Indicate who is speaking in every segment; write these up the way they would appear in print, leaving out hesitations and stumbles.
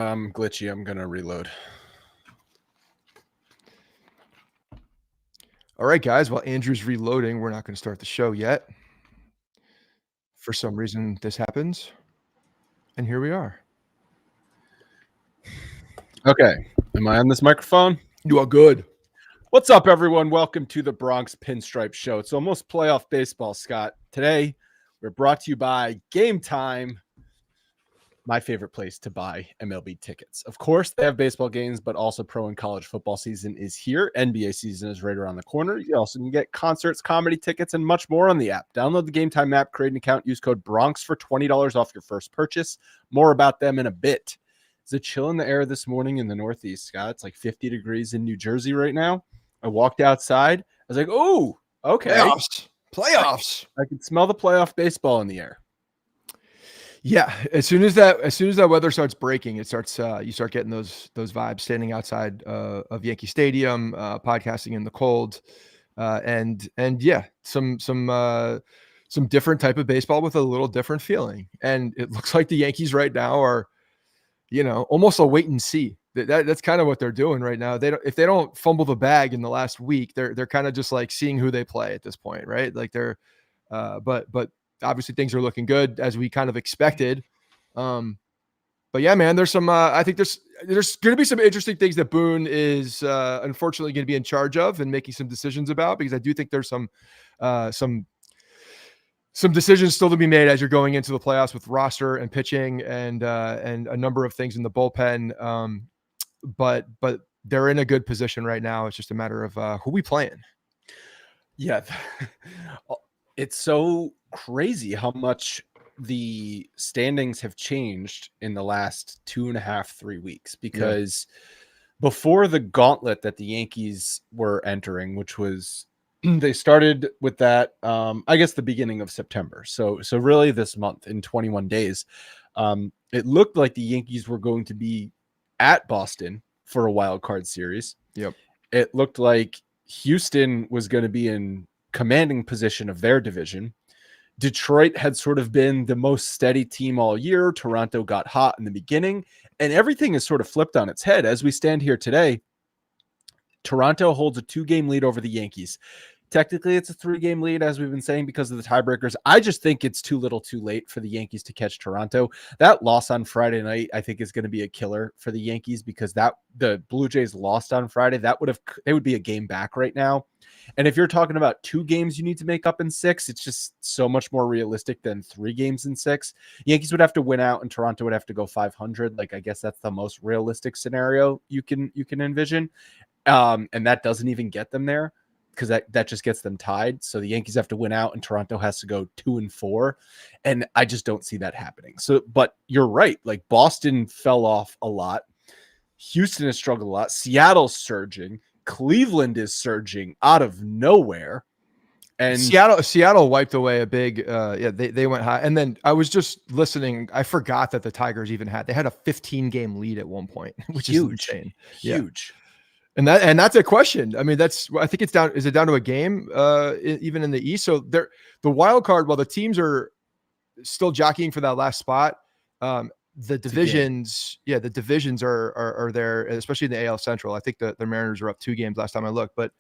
Speaker 1: I'm glitchy. I'm going to reload.
Speaker 2: All right, guys. While Andrew's reloading, we're not going to start the show yet. For some reason, this happens. And here we are.
Speaker 1: Okay. Am I on this microphone?
Speaker 2: You are good.
Speaker 1: What's up, everyone? Welcome to the Bronx Pinstripe Show. It's almost playoff baseball, Scott. Today, we're brought to you by Game Time, my favorite place to buy MLB tickets. Of course, they have baseball games, but also pro and college football season is here. NBA season is right around the corner. You also can get concerts, comedy tickets, and much more on the app. Download the Game Time app, create an account, use code BRONX for $20 off your first purchase. More about them in a bit. It's a chill in the air this morning in the Northeast, Scott. It's like 50 degrees in New Jersey right now. I walked outside. I was like, oh, okay.
Speaker 2: Playoffs.
Speaker 1: I can smell the playoff baseball in the air.
Speaker 2: Yeah, as soon as that weather starts breaking, you start getting those vibes standing outside of Yankee Stadium, podcasting in the cold, and yeah, some different type of baseball with a little different feeling. And it looks like the Yankees right now are, almost a wait and see. That's kind of what they're doing right now. If they don't fumble the bag in the last week, they're kind of just like seeing who they play at this point, right? Like they're, but obviously things are looking good as we kind of expected. But yeah, man, there's some, I think there's going to be some interesting things that Boone is unfortunately going to be in charge of and making some decisions about, because I do think there's some decisions still to be made as you're going into the playoffs with roster and pitching and a number of things in the bullpen. But they're in a good position right now. It's just a matter of who we playing.
Speaker 1: Yeah. It's so crazy how much the standings have changed in the last 2.5-3 weeks, because before the gauntlet that the Yankees were entering, which was they started with that, I guess the beginning of September. So really this month in 21 days, it looked like the Yankees were going to be at Boston for a wild card series.
Speaker 2: Yep.
Speaker 1: It looked like Houston was going to be in commanding position of their division. Detroit had sort of been the most steady team all year. Toronto got hot in the beginning, and everything is sort of flipped on its head. As we stand here today, Toronto holds a 2-game lead over the Yankees. Technically, it's a 3-game lead, as we've been saying, because of the tiebreakers. I just think it's too little too late for the Yankees to catch Toronto. That loss on Friday night, I think, is going to be a killer for the Yankees, because the Blue Jays lost on Friday. They would be a game back right now. And if you're talking about 2 games you need to make up in 6, it's just so much more realistic than 3 games in 6. Yankees would have to win out, and Toronto would have to go 500. Like, I guess that's the most realistic scenario you can envision. And that doesn't even get them there, because that just gets them tied. So the Yankees have to win out, and Toronto has to go 2-4. And I just don't see that happening. So, but you're right. Like, Boston fell off a lot. Houston has struggled a lot. Seattle's surging. Cleveland is surging out of nowhere. And
Speaker 2: Seattle wiped away a big, they went high. And then I was just listening. I forgot that the Tigers even they had a 15-game lead at one point, which is insane.
Speaker 1: Huge.
Speaker 2: And that's a question. I mean, I think it's down. Is it down to a game, even in the East? So the wild card, while the teams are still jockeying for that last spot, the divisions are there, especially in the AL Central. I think the Mariners are up 2 games last time I looked, but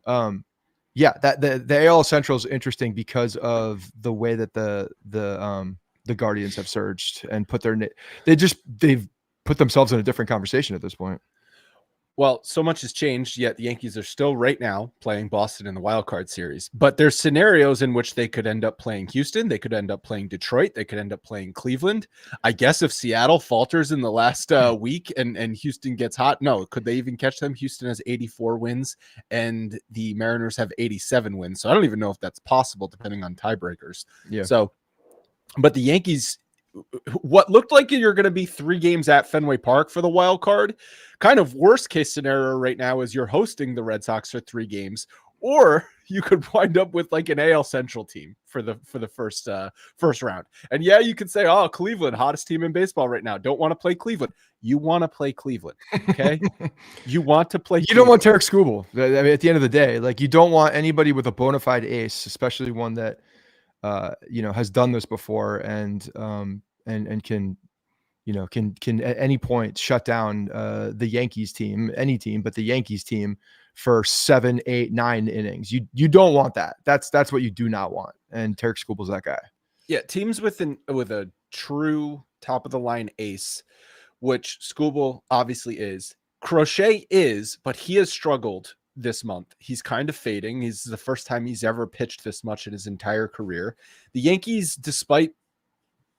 Speaker 2: that the AL Central is interesting because of the way that the Guardians have surged and they've put themselves in a different conversation at this point.
Speaker 1: Well, so much has changed, yet the Yankees are still right now playing Boston in the wild card series. But there's scenarios in which they could end up playing Houston. They could end up playing Detroit. They could end up playing Cleveland. I guess if Seattle falters in the last week and Houston gets hot, no, could they even catch them? Houston has 84 wins and the Mariners have 87 wins. So I don't even know if that's possible, depending on tiebreakers.
Speaker 2: Yeah.
Speaker 1: So, but the Yankees, what looked like you're going to be 3 games at Fenway Park for the wild card, kind of worst case scenario right now is you're hosting the Red Sox for 3 games, or you could wind up with like an AL Central team for the first round. And yeah, you could say, oh, Cleveland, hottest team in baseball right now. Don't want to play Cleveland. You want to play Cleveland, okay? You want to play.
Speaker 2: You don't want Tarek Skubal. I mean, at the end of the day, like, you don't want anybody with a bona fide ace, especially one that has done this before and can can at any point shut down the Yankees team, any team, but the Yankees team for 7, 8, 9 innings. You don't want that. That's what you do not want. And Tarek Skubal's that guy.
Speaker 1: Yeah, teams with a true top of the line ace, which Skubal obviously is. Crochet is, but he has struggled this month. He's kind of fading. He's the first time he's ever pitched this much in his entire career. The Yankees, despite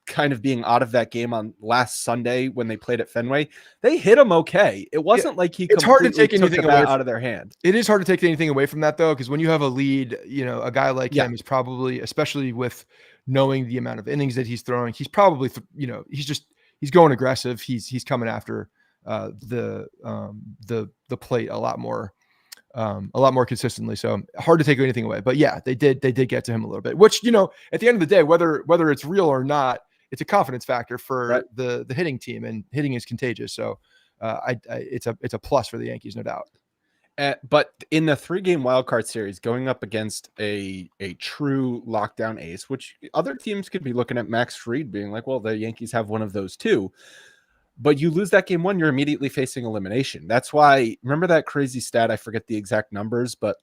Speaker 1: kind of being out of that game on last Sunday when they played at Fenway, they hit him okay. It wasn't like he
Speaker 2: it's hard to
Speaker 1: completely
Speaker 2: take anything
Speaker 1: took the
Speaker 2: away
Speaker 1: bat out of their hand.
Speaker 2: It is hard to take anything away from that, though, because when you have a lead, a guy like him is probably, especially with knowing the amount of innings that he's throwing, he's probably, he's going aggressive. He's coming after the plate a lot more consistently. So hard to take anything away. But yeah, they did get to him a little bit, which, at the end of the day, whether it's real or not, it's a confidence factor for the hitting team, and hitting is contagious. So it's a plus for the Yankees, no doubt.
Speaker 1: But in the 3-game wildcard series, going up against a true lockdown ace, which other teams could be looking at Max Fried being like, well, the Yankees have one of those too. But you lose that game 1, you're immediately facing elimination. That's why, remember that crazy stat? I forget the exact numbers, but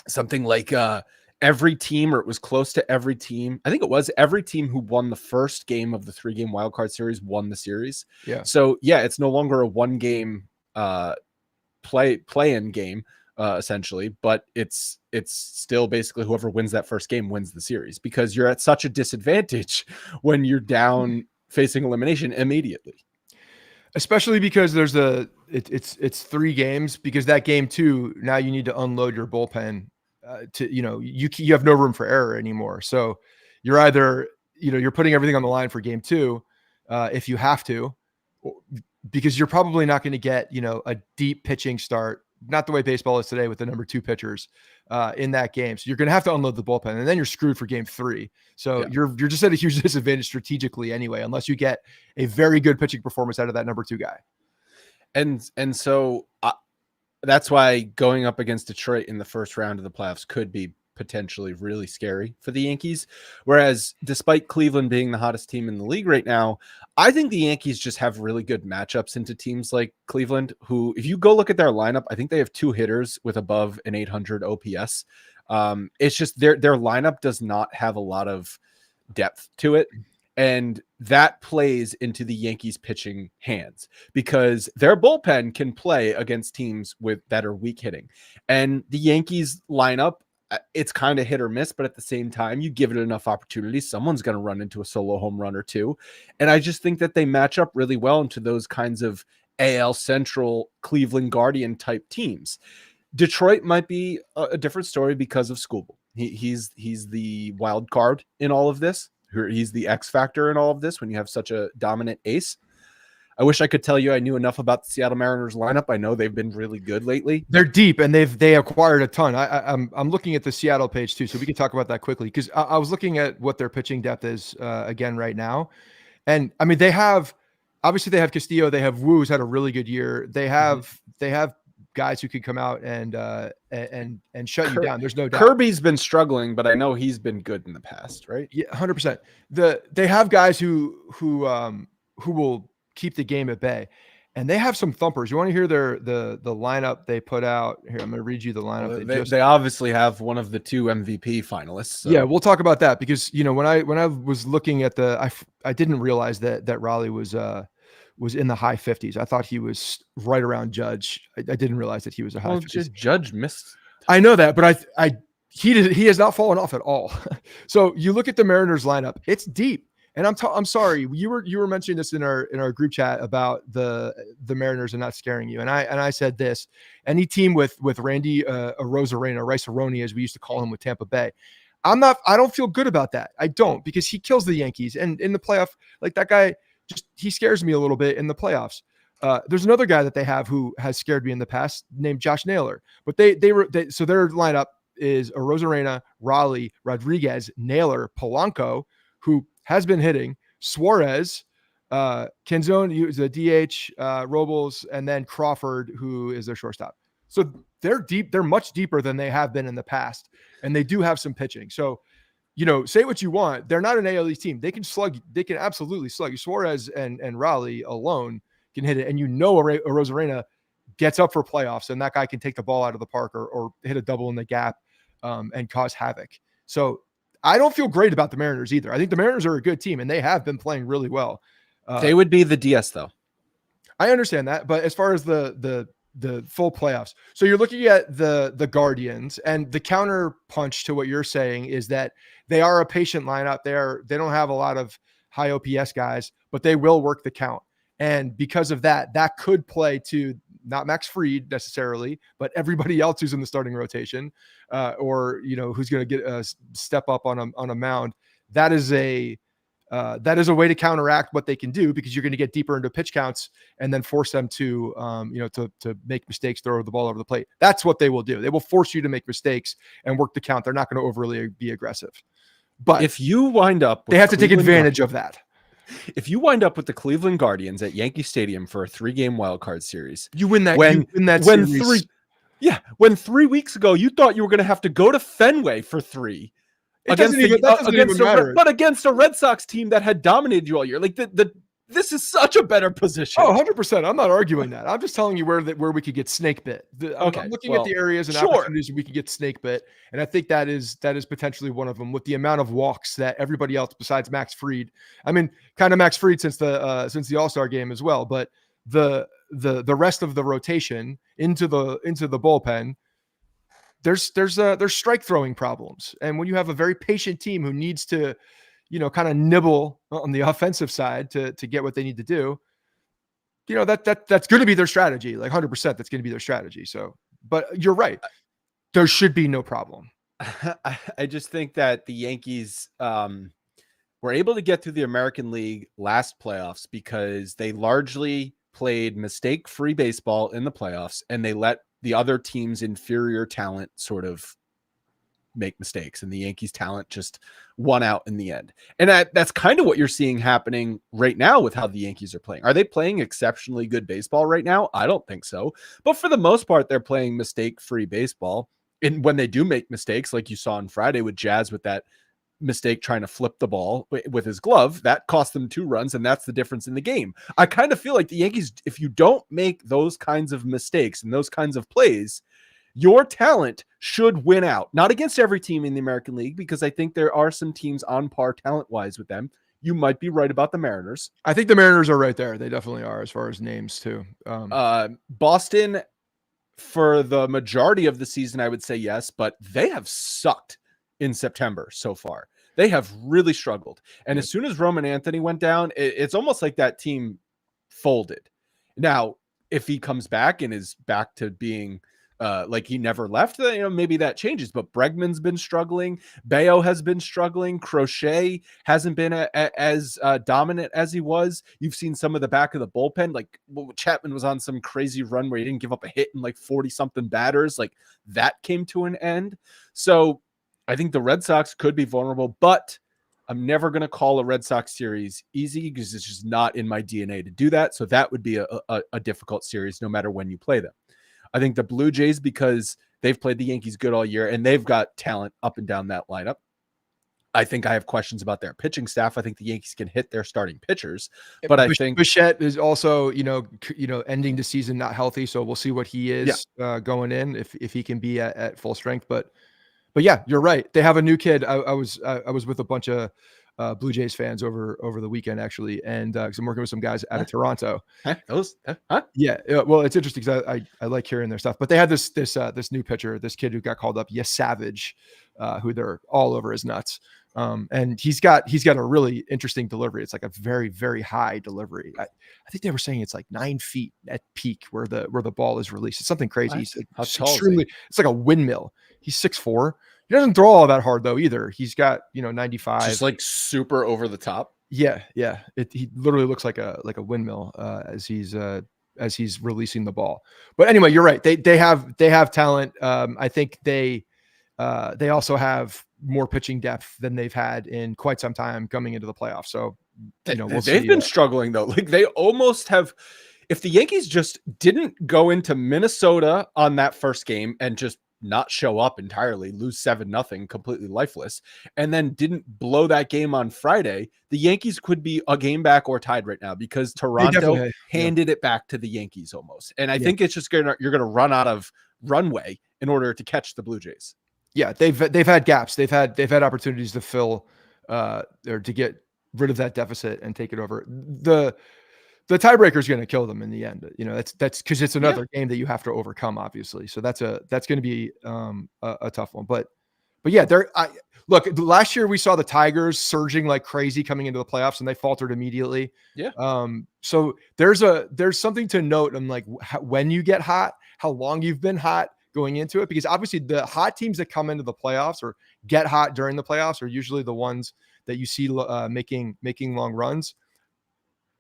Speaker 1: something like every team, or it was close to every team. I think it was every team who won the first game of the 3-game wildcard series won the series.
Speaker 2: Yeah.
Speaker 1: So yeah, it's no longer a 1-game play-in game essentially, but it's still basically whoever wins that first game wins the series, because you're at such a disadvantage when you're down facing elimination immediately.
Speaker 2: Especially because it's 3 games, because that game 2, now you need to unload your bullpen you have no room for error anymore. So you're either, you're putting everything on the line for game 2 if you have to, because you're probably not going to get, a deep pitching start, not the way baseball is today with the number 2 pitchers in that game. So you're going to have to unload the bullpen, and then you're screwed for game 3. So you're just at a huge disadvantage strategically anyway, unless you get a very good pitching performance out of that number 2 guy.
Speaker 1: And so that's why going up against Detroit in the first round of the playoffs could be potentially really scary for the Yankees. Whereas despite Cleveland being the hottest team in the league right now, I think the Yankees just have really good matchups into teams like Cleveland, who, if you go look at their lineup, I think they have 2 hitters with above an 800 OPS. It's just their lineup does not have a lot of depth to it. And that plays into the Yankees pitching hands, because their bullpen can play against teams that are weak hitting. And the Yankees lineup, it's kind of hit or miss, but at the same time, you give it enough opportunity, someone's going to run into a solo home run or 2. And I just think that they match up really well into those kinds of AL Central Cleveland Guardian type teams. Detroit might be a different story because of Skubal. He's the wild card in all of this. He's the X factor in all of this when you have such a dominant ace. I wish I could tell you I knew enough about the Seattle Mariners lineup. I know they've been really good lately.
Speaker 2: They're deep, and they acquired a ton. I'm looking at the Seattle page too, so we can talk about that quickly, because I was looking at what their pitching depth is again right now. And I mean, they have Castillo, they have Wu, who's had a really good year. They have guys who could come out and shut you down. There's no doubt.
Speaker 1: Kirby's been struggling, but I know he's been good in the past, right?
Speaker 2: Yeah, 100%. They have guys who will keep the game at bay, and they have some thumpers. You want to hear the lineup they put out here? I'm going to read you the lineup.
Speaker 1: They obviously have one of the 2 MVP finalists. So.
Speaker 2: Yeah, we'll talk about that, because when I was looking at I didn't realize that Raleigh was in the high 50s. I thought he was right around Judge. I didn't realize that he was a high 50s.
Speaker 1: Judge missed.
Speaker 2: I know that, but he has not fallen off at all. So you look at the Mariners lineup; it's deep. And I'm sorry, you were mentioning this in our group chat about the Mariners are not scaring you. And I said this: any team with Randy Arozarena, Rice-A-Roni, as we used to call him with Tampa Bay, I don't feel good about that. I don't, because he kills the Yankees, and in the playoff, like that guy. He scares me a little bit in the playoffs. There's another guy that they have who has scared me in the past named Josh Naylor, but so their lineup is Arozarena, Raleigh, Rodriguez, Naylor, Polanco, who has been hitting, Suarez, Canzone, the DH, Robles, and then Crawford, who is their shortstop. So they're deep. They're much deeper than they have been in the past, and they do have some pitching. So say what you want. They're not an AL East team. They can slug. They can absolutely slug you. Suarez and Raleigh alone can hit it. And Rosarena gets up for playoffs, and that guy can take the ball out of the park or hit a double in the gap and cause havoc. So I don't feel great about the Mariners either. I think the Mariners are a good team, and they have been playing really well.
Speaker 1: They would be the DS, though.
Speaker 2: I understand that, but as far as the full playoffs, so you're looking at the Guardians, and the counter punch to what you're saying is that they are a patient lineup. They don't have a lot of high OPS guys, but they will work the count. And because of that, that could play to not Max Fried necessarily, but everybody else who's in the starting rotation, or who's going to get a step up on a mound. That is a way to counteract what they can do, because you're going to get deeper into pitch counts and then force them to make mistakes, throw the ball over the plate. That's what they will do. They will force you to make mistakes and work the count. They're not going to overly be aggressive. But
Speaker 1: if you wind up,
Speaker 2: they have to take advantage of that.
Speaker 1: If you wind up with the Cleveland Guardians at Yankee Stadium for a 3-game wildcard series,
Speaker 2: you win that.
Speaker 1: When 3 weeks ago you thought you were going to have to go to Fenway for 3 against a Red Sox team that had dominated you all year. Like this is such a better position.
Speaker 2: 100%. I'm not arguing that. I'm just telling you where we could get snake bit. I'm looking at the areas and opportunities we could get snake bit, and I think that is potentially one of them, with the amount of walks that everybody else besides Max Fried. I mean, kind of Max Fried since the All-Star game as well, but the rest of the rotation into the bullpen, there's strike throwing problems, and when you have a very patient team who needs to kind of nibble on the offensive side to get what they need to do, that's going to be their strategy. Like 100%, that's going to be their strategy. So, but you're right. There should be no problem.
Speaker 1: I just think that the Yankees were able to get through the American League last playoffs because they largely played mistake-free baseball in the playoffs, and they let the other team's inferior talent sort of make mistakes, and the Yankees talent just won out in the end. And that's kind of what you're seeing happening right now with how the Yankees are playing. Are they playing exceptionally good baseball right now? I don't think so. But for the most part, they're playing mistake-free baseball. And when they do make mistakes, like you saw on Friday with Jazz, with that mistake trying to flip the ball with his glove, that cost them 2 runs, and that's the difference in the game. I kind of feel like the Yankees, if you don't make those kinds of mistakes and those kinds of plays, your talent should win out. Not against every team in the American League, because I think there are some teams on par talent-wise with them. You might be right about the Mariners.
Speaker 2: I think the Mariners are right there. They definitely are, as far as names too.
Speaker 1: Boston, for the majority of the season, I would say yes, but they have sucked in September so far. They have really struggled. And as soon as Roman Anthony went down, it's almost like that team folded. Now, if he comes back and is back to being like he never left, maybe that changes. But Bregman's been struggling. Bayo has been struggling. Crochet hasn't been as dominant as he was. You've seen some of the back of the bullpen. Like Chapman was on some crazy run where he didn't give up a hit in like 40-something batters. Like that came to an end. So I think the Red Sox could be vulnerable, but I'm never going to call a Red Sox series easy, because it's just not in my DNA to do that. So that would be a difficult series no matter when you play them. I think the Blue Jays, because they've played the Yankees good all year and they've got talent up and down that lineup. I think I have questions about their pitching staff. I think the Yankees can hit their starting pitchers, but I think
Speaker 2: Bichette is also, ending the season not healthy. So we'll see what he is going in, if he can be at full strength. But yeah, you're right. They have a new kid. I was with a bunch of Blue Jays fans over the weekend, actually, and because I'm working with some guys out of Toronto. Yeah, well, it's interesting because I like hearing their stuff. But they had this new pitcher, this kid who got called up, Savage, who they're all over his nuts. And he's got a really interesting delivery. It's like a very, very high delivery. I think they were saying it's like 9 feet at peak where the ball is released. It's something crazy. He's like it's like a windmill. He's 6'4". He doesn't throw all that hard though either. He's got 95.
Speaker 1: Just like super over the top.
Speaker 2: Yeah. He literally looks like a windmill as he's releasing the ball. But anyway, you're right. They have talent. I think they also have more pitching depth than they've had in quite some time coming into the playoffs. So
Speaker 1: they've been struggling though. Like they almost have. If the Yankees just didn't go into Minnesota on that first game and just not show up entirely, lose 7-0, completely lifeless, and then didn't blow that game on Friday, the Yankees could be a game back or tied right now because Toronto handed it back to the Yankees almost. And I think it's just you're going to run out of runway in order to catch the Blue Jays.
Speaker 2: Yeah, they've had gaps. They've had opportunities to fill or to get rid of that deficit and take it over. The tiebreaker is going to kill them in the end. You know, that's because it's another game that you have to overcome, obviously. So that's going to be a tough one. But yeah, look, last year we saw the Tigers surging like crazy coming into the playoffs, and they faltered immediately.
Speaker 1: Yeah.
Speaker 2: So there's something to note on like when you get hot, how long you've been hot going into it, because obviously the hot teams that come into the playoffs or get hot during the playoffs are usually the ones that you see making long runs.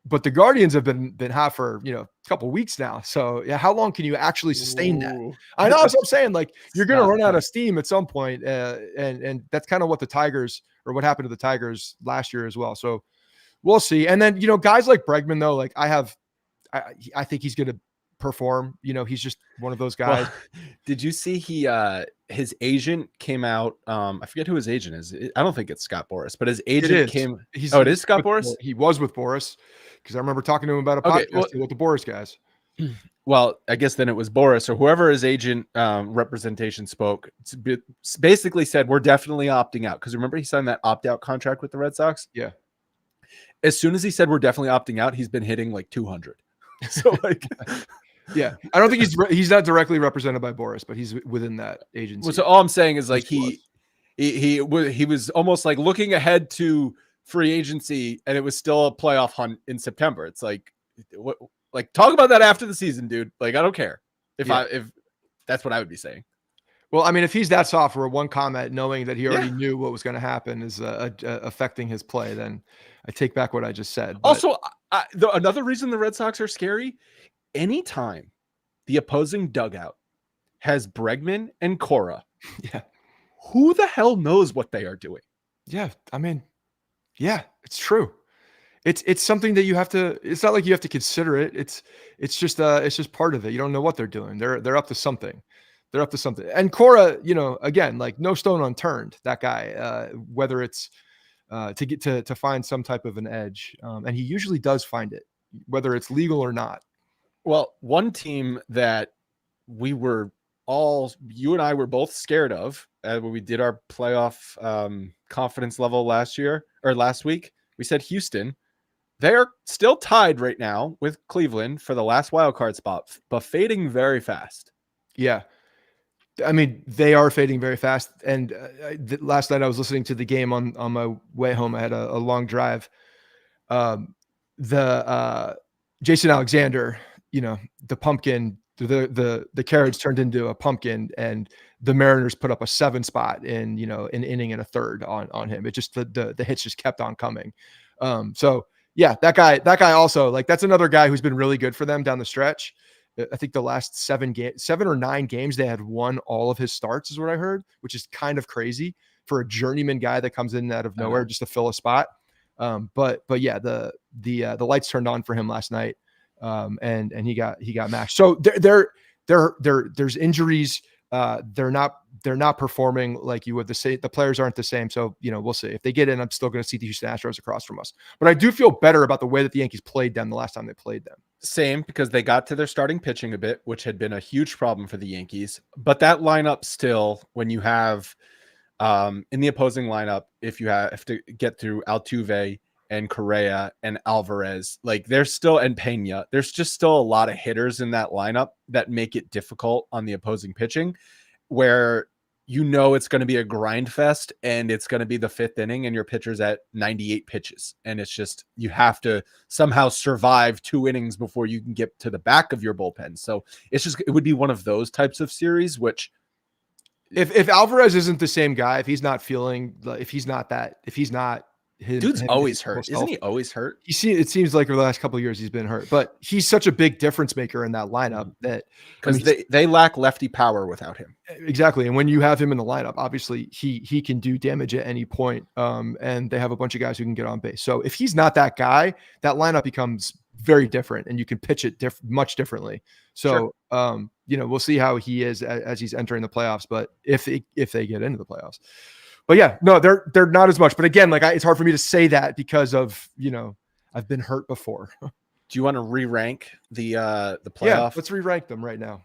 Speaker 2: But the Guardians have been hot for, a couple of weeks now. So yeah, how long can you actually sustain that? I know that's what I'm saying. Like you're going to run out of steam at some point, and that's kind of what the Tigers, or what happened to the Tigers last year as well. So we'll see. And then guys like Bregman though, like I think he's going to perform. He's just one of those guys.
Speaker 1: Well, did you see his agent came out? I forget who his agent is. I don't think it's Scott Boras, but his agent came. It is Scott Boras.
Speaker 2: He was with Boras, because I remember talking to him about a podcast with the Boras guys.
Speaker 1: Well, I guess then it was Boras or whoever his agent representation spoke. Basically said we're definitely opting out, because remember he signed that opt-out contract with the Red Sox.
Speaker 2: Yeah.
Speaker 1: As soon as he said we're definitely opting out, he's been hitting like 200. So like.
Speaker 2: Yeah, I don't think he's not directly represented by Boras, but he's within that agency.
Speaker 1: Well, so all I'm saying is like he was almost like looking ahead to free agency, and it was still a playoff hunt in September. It's like, what? Like talk about that after the season, dude. Like I don't care if that's what I would be saying.
Speaker 2: Well, I mean, if he's that soft for one comment, knowing that he already knew what was going to happen is affecting his play, then I take back what I just said. But
Speaker 1: also, another reason the Red Sox are scary. Anytime the opposing dugout has Bregman and Cora, who the hell knows what they are doing?
Speaker 2: Yeah, I mean, yeah, it's true. It's something that you have to. It's not like you have to consider it. It's just part of it. You don't know what they're doing. They're up to something. They're up to something. And Cora, again, like no stone unturned. That guy, whether it's to get to find some type of an edge, and he usually does find it, whether it's legal or not.
Speaker 1: Well, one team that you and I were both scared of when we did our playoff confidence level last week, we said Houston. They're still tied right now with Cleveland for the last wild card spot, but fading very fast. Yeah.
Speaker 2: I mean, they are fading very fast. And last night I was listening to the game on my way home. I had a long drive. Jason Alexander, the pumpkin, the carriage turned into a pumpkin, and the Mariners put up a 7 spot in, an inning and a third on him. It just, the hits just kept on coming. So yeah, that guy also, like, that's another guy who's been really good for them down the stretch. I think the last 7 or 9 games, they had won all of his starts is what I heard, which is kind of crazy for a journeyman guy that comes in out of nowhere just to fill a spot. But yeah, the lights turned on for him last night. And he got mashed. So there's injuries. They're not performing like you would. The players aren't the same. So, we'll see. If they get in, I'm still going to see the Houston Astros across from us. But I do feel better about the way that the Yankees played them the last time they played them.
Speaker 1: Same, because they got to their starting pitching a bit, which had been a huge problem for the Yankees. But that lineup still, when you have in the opposing lineup, if you have to get through Altuve and Correa and Alvarez, like and Pena, there's just still a lot of hitters in that lineup that make it difficult on the opposing pitching, where it's going to be a grind fest and it's going to be the 5th inning and your pitcher's at 98 pitches. And it's just, you have to somehow survive 2 innings before you can get to the back of your bullpen. So it would be one of those types of series, which
Speaker 2: if Alvarez isn't the same guy, if he's not
Speaker 1: dude's always hurt. Isn't he always hurt?
Speaker 2: It seems like over the last couple of years he's been hurt, but he's such a big difference maker in that lineup that
Speaker 1: because they lack lefty power without him.
Speaker 2: Exactly. And when you have him in the lineup, obviously he can do damage at any point. And they have a bunch of guys who can get on base. So if he's not that guy, that lineup becomes very different, and you can pitch it much differently. So, we'll see how he is as he's entering the playoffs, but if they get into the playoffs. But yeah, no, they're not as much. But again, it's hard for me to say that because of, I've been hurt before.
Speaker 1: Do you want to re-rank the playoff?
Speaker 2: Yeah, let's re-rank them right now.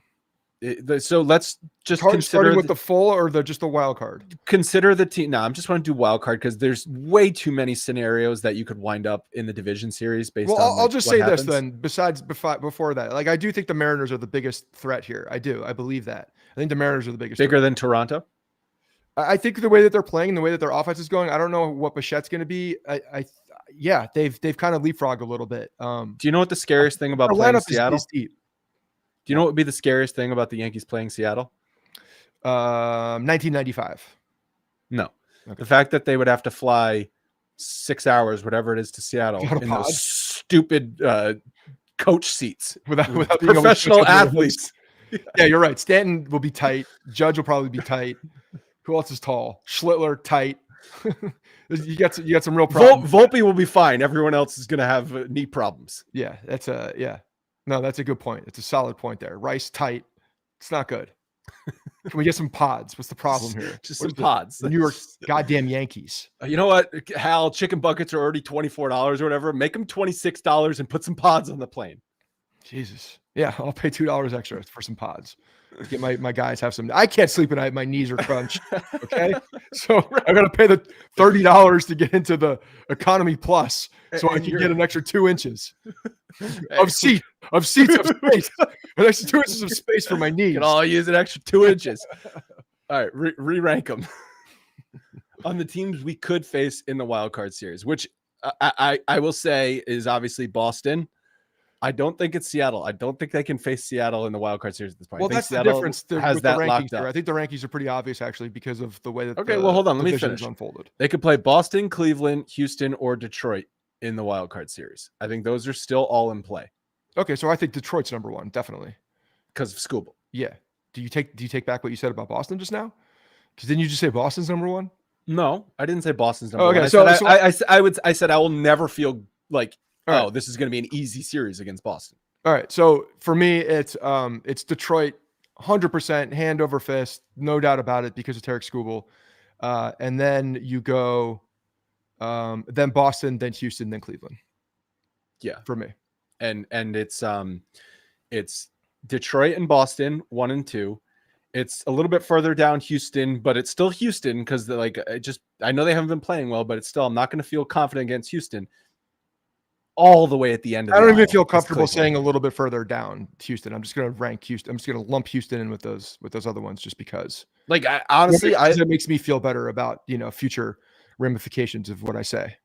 Speaker 1: So let's just
Speaker 2: starting with the full or just the wild card.
Speaker 1: Consider the team. No, I'm just want to do wild card because there's way too many scenarios that you could wind up in the division series based on.
Speaker 2: I'll just say this then. Before that, I do think the Mariners are the biggest threat here. I do. I believe that. I think the Mariners are the biggest.
Speaker 1: Bigger than Toronto.
Speaker 2: I think the way that they're playing, the way that their offense is going, I don't know what Bichette's going to be. They've kind of leapfrogged a little bit.
Speaker 1: Do you know what the scariest thing about playing Seattle? Is deep. Do you know what would be the scariest thing about the Yankees playing Seattle?
Speaker 2: 1995.
Speaker 1: No. Okay. The fact that they would have to fly 6 hours, whatever it is, to Seattle in those stupid coach seats without professional athletes.
Speaker 2: Yeah, you're right. Stanton will be tight. Judge will probably be tight. Who else is tall? Schlittler, tight. you got some real problems.
Speaker 1: Volpe will be fine. Everyone else is going to have knee problems.
Speaker 2: Yeah, No, that's a good point. It's a solid point there. Rice, tight. It's not good. Can we get some pods? What's the problem here?
Speaker 1: Just some pods.
Speaker 2: The New York goddamn Yankees.
Speaker 1: You know what, Hal? Chicken buckets are already $24 or whatever. Make them $26 and put some pods on the plane.
Speaker 2: Jesus. Yeah, I'll pay $2 extra for some pods. Get my guys have some. I can't sleep at night. My knees are crunched. Okay, so I got to pay the $30 to get into the economy plus, so I can get an extra 2 inches of seats of space. An extra 2 inches of space for my knees.
Speaker 1: Can all use an extra 2 inches. All right, re-rank them on the teams we could face in the wild card series, which I will say is obviously Boston. I don't think it's Seattle. I don't think they can face Seattle in the wild card series at this point.
Speaker 2: Well, that's
Speaker 1: Seattle
Speaker 2: the difference with the rankings there. I think the rankings are pretty obvious, actually, because of the way that
Speaker 1: hold on. Let me finish.
Speaker 2: Unfolded.
Speaker 1: They could play Boston, Cleveland, Houston, or Detroit in the wild card series. I think those are still all in play.
Speaker 2: Okay, so I think Detroit's number one, definitely.
Speaker 1: Because of Scooble.
Speaker 2: Yeah. Do you take back what you said about Boston just now? Because didn't you just say Boston's number one?
Speaker 1: No, I didn't say Boston's number one. I said I will never feel like this is going to be an easy series against Boston.
Speaker 2: All right. So for me, it's Detroit, 100% hand over fist, no doubt about it, because of Tarek Skubal. And then you go, then Boston, then Houston, then Cleveland.
Speaker 1: Yeah,
Speaker 2: for me.
Speaker 1: And it's Detroit and Boston 1 and 2. It's a little bit further down Houston, but it's still Houston because I know they haven't been playing well, but it's still I'm not going to feel confident against Houston. All the way at the end of
Speaker 2: I don't even feel comfortable saying a little bit further down Houston. I'm just going to rank Houston. I'm just going to lump Houston in with those other ones just because.
Speaker 1: Honestly,
Speaker 2: it makes me feel better about, future ramifications of what I say.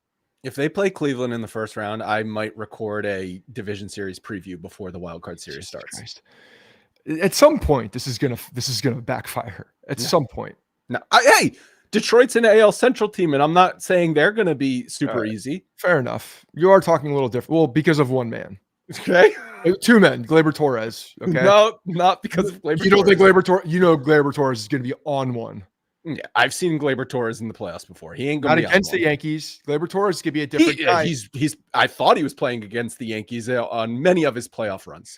Speaker 1: If they play Cleveland in the first round, I might record a division series preview before the wild card series starts.
Speaker 2: Christ. At some point, this is gonna backfire. At some point.
Speaker 1: No, hey, Detroit's an AL Central team, and I'm not saying they're going to be super easy.
Speaker 2: Fair enough. You are talking a little different. Well, because of one man.
Speaker 1: Okay.
Speaker 2: 2 men, Gleyber Torres. Okay.
Speaker 1: No, not because of Gleyber.
Speaker 2: You don't think Gleyber Torres? Gleyber Torres is going to be on one.
Speaker 1: Yeah, I've seen Gleyber Torres in the playoffs before. He ain't going to be
Speaker 2: against the Yankees. Gleyber Torres is going to be a different guy.
Speaker 1: I thought he was playing against the Yankees on many of his playoff runs.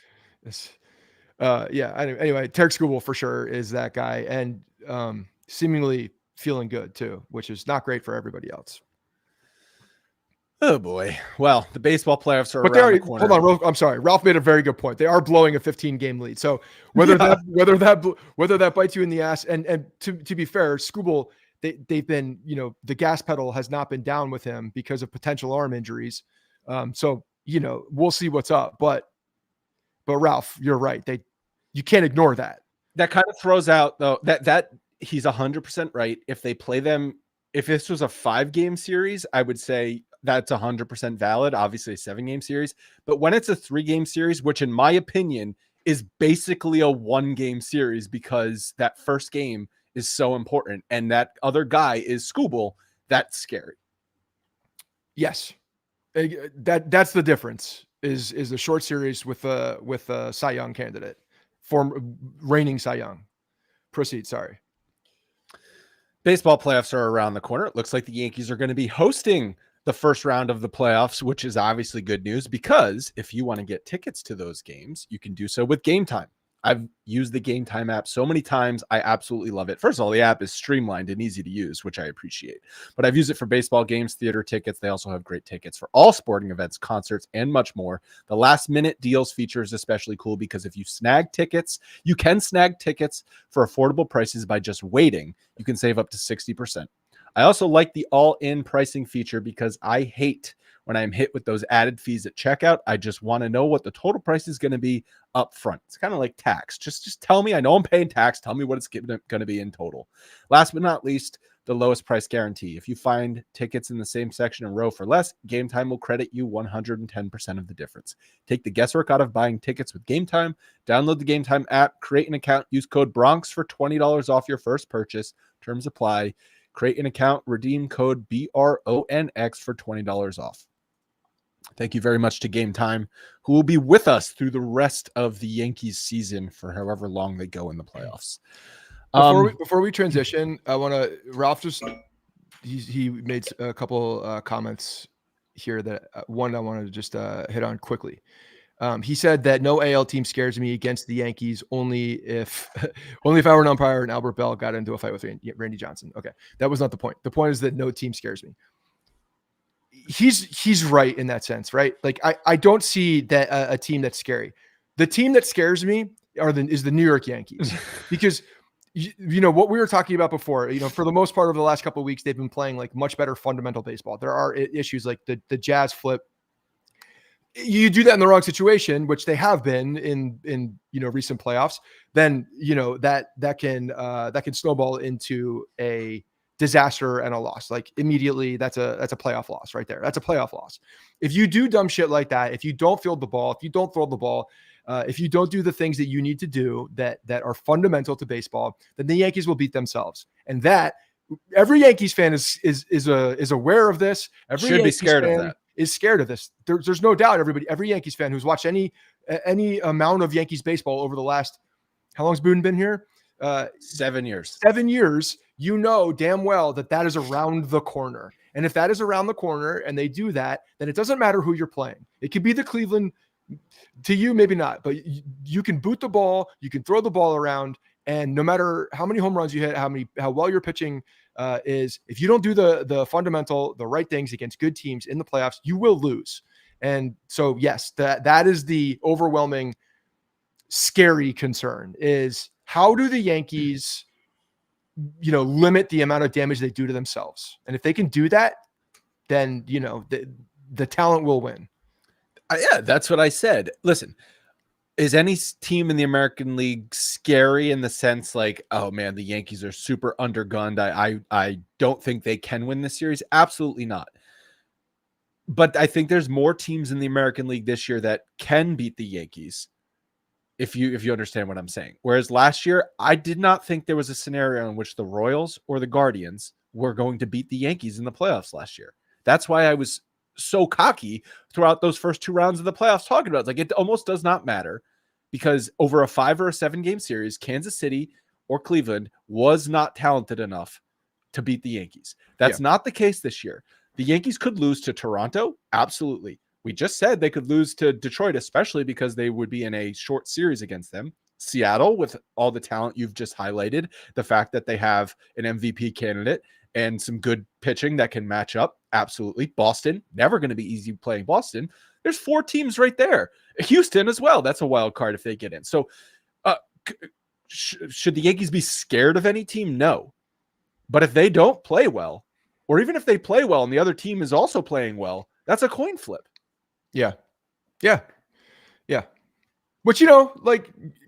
Speaker 2: Anyway, Tarek Skubal for sure is that guy, and seemingly feeling good too, which is not great for everybody else.
Speaker 1: Oh boy. Well, the baseball playoffs are around the corner.
Speaker 2: Hold on, I'm sorry. Ralph made a very good point. They are blowing a 15-game lead. So whether that bites you in the ass, and to be fair, Skubal, they've been, the gas pedal has not been down with him because of potential arm injuries. So we'll see what's up. But Ralph, you're right. You can't ignore that.
Speaker 1: That kind of throws out though that he's 100% right. If they play them, if this was a 5-game series, I would say that's 100% valid. Obviously a 7-game series, but when it's a 3-game series, which in my opinion is basically a 1-game series because that first game is so important and that other guy is Skubal, that's scary.
Speaker 2: Yes. That's the difference is a short series with a Cy Young candidate, reigning Cy Young. Proceed. Sorry.
Speaker 1: Baseball playoffs are around the corner. It looks like the Yankees are going to be hosting the first round of the playoffs, which is obviously good news because if you want to get tickets to those games, you can do so with Game Time. I've used the Game Time app so many times. I absolutely love it. First of all, the app is streamlined and easy to use, which I appreciate. But I've used it for baseball games, theater tickets. They also have great tickets for all sporting events, concerts, and much more. The last minute deals feature is especially cool because if you snag tickets, you can snag tickets for affordable prices by just waiting. You can save up to 60%. I also like the all-in pricing feature because I hate when I'm hit with those added fees at checkout. I just want to know what the total price is going to be up front. It's kind of like tax. Just tell me. I know I'm paying tax. Tell me what it's going to be in total. Last but not least, the lowest price guarantee. If you find tickets in the same section and row for less, Game Time will credit you 110% of the difference. Take the guesswork out of buying tickets with Game Time. Download the Game Time app, create an account, use code BRONX for $20 off your first purchase. Terms apply. Create an account, redeem code BRONX for $20 off. Thank you very much to Game Time, who will be with us through the rest of the Yankees season for however long they go in the playoffs.
Speaker 2: Before we transition, I want to, Ralph he made a couple comments here that one I wanted to just hit on quickly. He said that no AL team scares me against the Yankees only if I were an umpire and Albert Bell got into a fight with Randy Johnson. Okay, that was not the point. The point is that no team scares me. He's right in that sense, right? Like I don't see that a team that's scary. The team that scares me is the New York Yankees because you know what we were talking about before. You know, for the most part over the last couple of weeks, they've been playing like much better fundamental baseball. There are issues like the Jazz flip. You do that in the wrong situation, which they have been in recent playoffs, then that can snowball into a disaster and a loss. Like immediately, that's a playoff loss right there. That's a playoff loss. If you do dumb shit like that, if you don't field the ball, if you don't throw the ball, if you don't do the things that you need to do that are fundamental to baseball, then the Yankees will beat themselves. And that every Yankees fan is aware of this. Every
Speaker 1: should
Speaker 2: Yankees
Speaker 1: be scared
Speaker 2: fan
Speaker 1: of that.
Speaker 2: Is scared of this. There's no doubt. Every Yankees fan who's watched any amount of Yankees baseball over the last, how long's Boone been here?
Speaker 1: 7 years.
Speaker 2: 7 years. You know damn well that is around the corner. And if that is around the corner and they do that, then it doesn't matter who you're playing. It could be the Cleveland. To you, maybe not, but you can boot the ball, you can throw the ball around, and no matter how many home runs you hit, how well you're pitching is, if you don't do the right things against good teams in the playoffs, you will lose. And so, yes, that is the overwhelming, scary concern is how do the Yankees, limit the amount of damage they do to themselves? And if they can do that, then, the talent will win.
Speaker 1: Yeah, that's what I said. Listen, is any team in the American League scary in the sense like, oh man, the Yankees are super undergunned. I don't think they can win this series. Absolutely not. But I think there's more teams in the American League this year that can beat the Yankees. If you understand what I'm saying. Whereas last year, I did not think there was a scenario in which the Royals or the Guardians were going to beat the Yankees in the playoffs last year. That's why I was so cocky throughout those first 2 rounds of the playoffs talking about it. Like, it almost does not matter because over a 5 or a 7 game series, Kansas City or Cleveland was not talented enough to beat the Yankees. That's not the case this year. The Yankees could lose to Toronto. Absolutely. We just said they could lose to Detroit, especially because they would be in a short series against them. Seattle, with all the talent you've just highlighted, the fact that they have an MVP candidate and some good pitching that can match up. Absolutely. Boston, never going to be easy playing Boston. There's 4 teams right there. Houston as well. That's a wild card if they get in. So should the Yankees be scared of any team? No. But if they don't play well, or even if they play well and the other team is also playing well, that's a coin flip.
Speaker 2: Yeah. But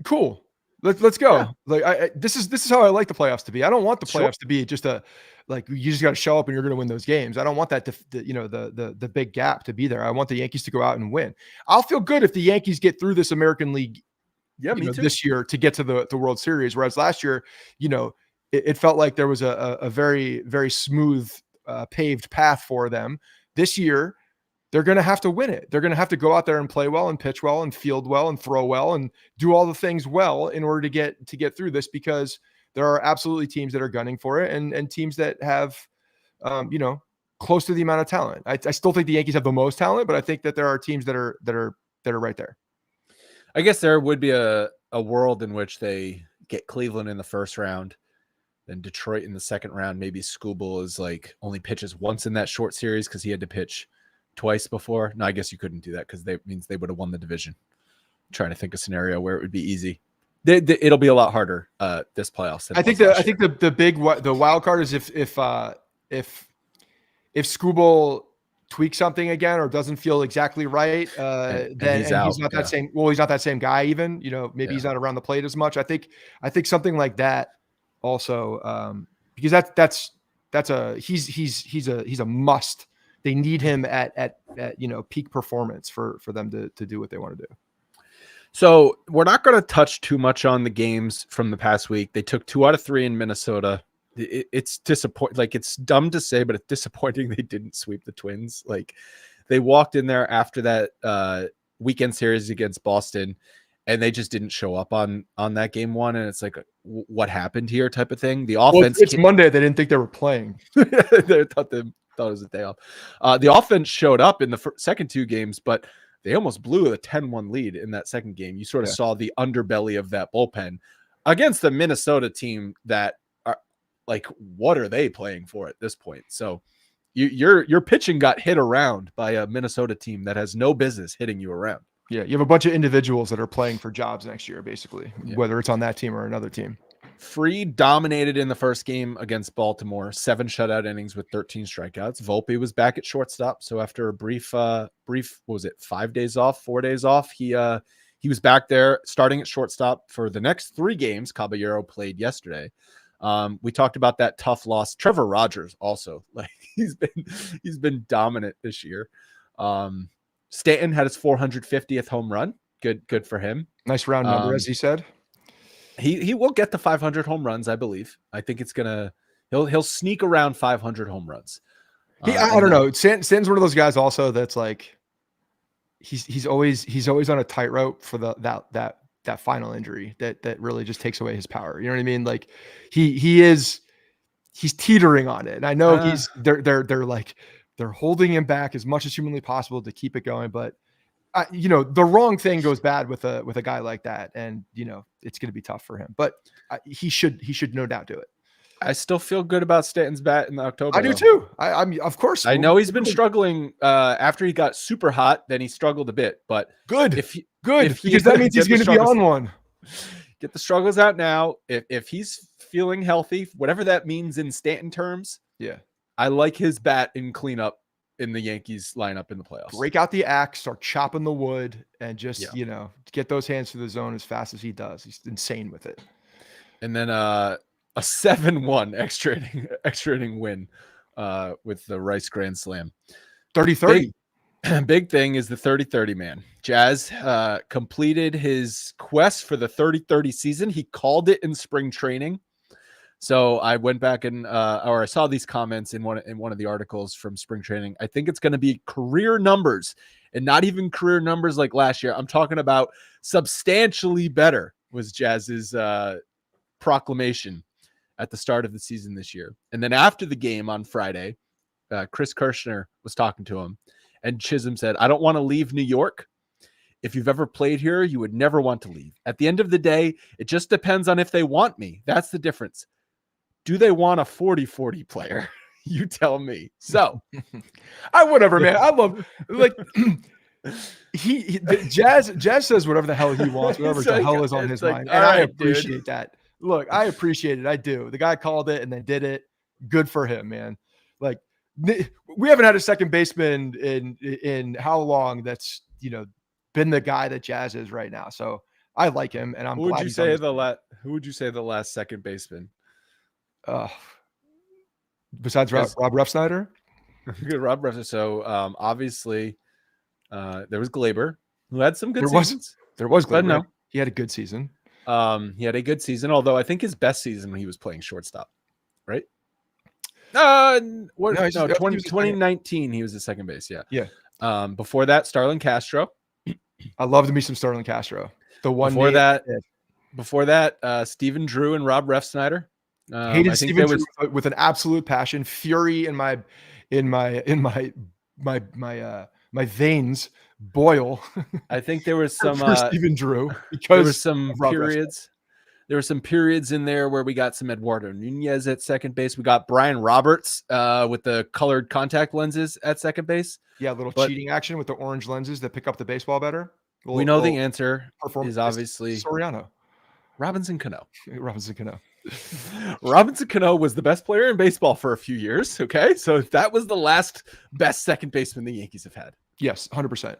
Speaker 2: cool. Let's go.
Speaker 1: Yeah.
Speaker 2: Like this is how I like the playoffs to be. I don't want the playoffs to be just you just got to show up and you're going to win those games. I don't want that the big gap to be there. I want the Yankees to go out and win. I'll feel good if the Yankees get through this American League this year to get to the World Series. Whereas last year, it felt like there was a very, very smooth paved path for them. This year, they're going to have to win it. They're going to have to go out there and play well and pitch well and field well and throw well and do all the things well in order to get through this, because there are absolutely teams that are gunning for it and teams that have, close to the amount of talent. I still think the Yankees have the most talent, but I think that there are teams that are right there.
Speaker 1: I guess there would be a world in which they get Cleveland in the first round, then Detroit in the second round. Maybe Skubal is like only pitches once in that short series because he had to pitch twice before. No, I guess you couldn't do that because that means they would have won the division. I'm trying to think a scenario where it would be easy. It'll be a lot harder this playoffs.
Speaker 2: I think the wild card is if Skubal tweaks something again or doesn't feel exactly right, then he's not that same. Well, he's not that same guy. Even maybe he's not around the plate as much. I think something like that also because he's a must. They need him at peak performance for them to do what they want to do.
Speaker 1: So we're not going to touch too much on the games from the past week. They took 2 out of 3 in Minnesota. It's disappointing. Like, it's dumb to say, but it's disappointing they didn't sweep the Twins. Like, they walked in there after that weekend series against Boston, and they just didn't show up on that game 1. And it's like, what happened here type of thing. The offense.
Speaker 2: It's Monday. They didn't think they were playing.
Speaker 1: They thought it was a day off. The offense showed up in the second 2 games, but they almost blew a 10-1 lead in that second game. You sort of saw the underbelly of that bullpen against the Minnesota team that are like, what are they playing for at this point? So your pitching got hit around by a Minnesota team that has no business hitting you around.
Speaker 2: Yeah, you have a bunch of individuals that are playing for jobs next year, basically, whether it's on that team or another team.
Speaker 1: Fried dominated in the first game against Baltimore, 7 shutout innings with 13 strikeouts. Volpe was back at shortstop. So after a brief, what was it, 4 days off, he was back there starting at shortstop for the next 3 games. Caballero played yesterday. We talked about that tough loss. Trevor Rogers also, like, he's been dominant this year. Stanton had his 450th home run. Good for him.
Speaker 2: Nice round number, as he said.
Speaker 1: He will get to 500 home runs, I believe. I think he'll sneak around 500 home runs.
Speaker 2: I don't know. Stanton's one of those guys also that's like he's always on a tightrope for that final injury that really just takes away his power. You know what I mean? Like he's teetering on it. And I know they're holding him back as much as humanly possible to keep it going, but the wrong thing goes bad with a guy like that, and it's going to be tough for him. But he should no doubt do it.
Speaker 1: I still feel good about Stanton's bat in October.
Speaker 2: I do too. I'm of course.
Speaker 1: I know he's been struggling after he got super hot. Then he struggled a bit, but
Speaker 2: good because that means he's going to be on one.
Speaker 1: Get the struggles out now. If he's feeling healthy, whatever that means in Stanton terms, I like his bat in cleanup in the Yankees lineup in the playoffs.
Speaker 2: Break out the axe, start chopping the wood, and just get those hands through the zone as fast as he does. He's insane with it.
Speaker 1: And then a 7-1 extra inning win with the Rice Grand Slam.
Speaker 2: 30-30.
Speaker 1: Big thing is the 30-30 man. Jazz completed his quest for the 30-30 season. He called it in spring training. So I went back and I saw these comments in one of the articles from spring training. I think it's going to be career numbers, and not even career numbers like last year. I'm talking about substantially better was Jazz's proclamation at the start of the season this year. And then after the game on Friday, Chris Kirshner was talking to him, and Chisholm said, "I don't want to leave New York. If you've ever played here, you would never want to leave. At the end of the day, it just depends on if they want me. That's the difference. Do they want a 40-40 player? You tell me." So
Speaker 2: whatever, man. I love, like, Jazz says whatever the hell he wants, whatever the hell is on his mind. And I appreciate that. Look, I appreciate it. I do. The guy called it and then did it. Good for him, man. Like, we haven't had a second baseman in how long that's, been the guy that Jazz is right now. So I like him, and I'm glad. Who
Speaker 1: would you say the last second baseman?
Speaker 2: Besides Rob Refsnyder?
Speaker 1: Rob Refsnyder. So obviously there was Glaber, who had some good seasons.
Speaker 2: There was Glaber. No. He had a good season.
Speaker 1: He had a good season, although I think his best season when he was playing shortstop, right? 2019 he was at second base. Yeah. Before that, Starlin Castro.
Speaker 2: I love me some Starlin Castro. The one
Speaker 1: before that, Stephen Drew and Rob Refsnyder.
Speaker 2: Hated Stephen Drew with an absolute passion, fury in my in my veins boil
Speaker 1: I think there was some
Speaker 2: for Stephen Drew
Speaker 1: there was
Speaker 2: because
Speaker 1: some
Speaker 2: of Rob Restall.
Speaker 1: periods. There were some periods in there where we got some Eduardo Nunez at second base. We got Brian Roberts with the colored contact lenses at second base.
Speaker 2: Yeah, a little
Speaker 1: But
Speaker 2: cheating action with the orange lenses that pick up the baseball better.
Speaker 1: we know the answer
Speaker 2: performance
Speaker 1: is obviously
Speaker 2: Soriano.
Speaker 1: Robinson Cano.
Speaker 2: Robinson Cano.
Speaker 1: Robinson Cano was the best player in baseball for a few years. Okay. So that was the last best second baseman the Yankees have had.
Speaker 2: Yes, 100%.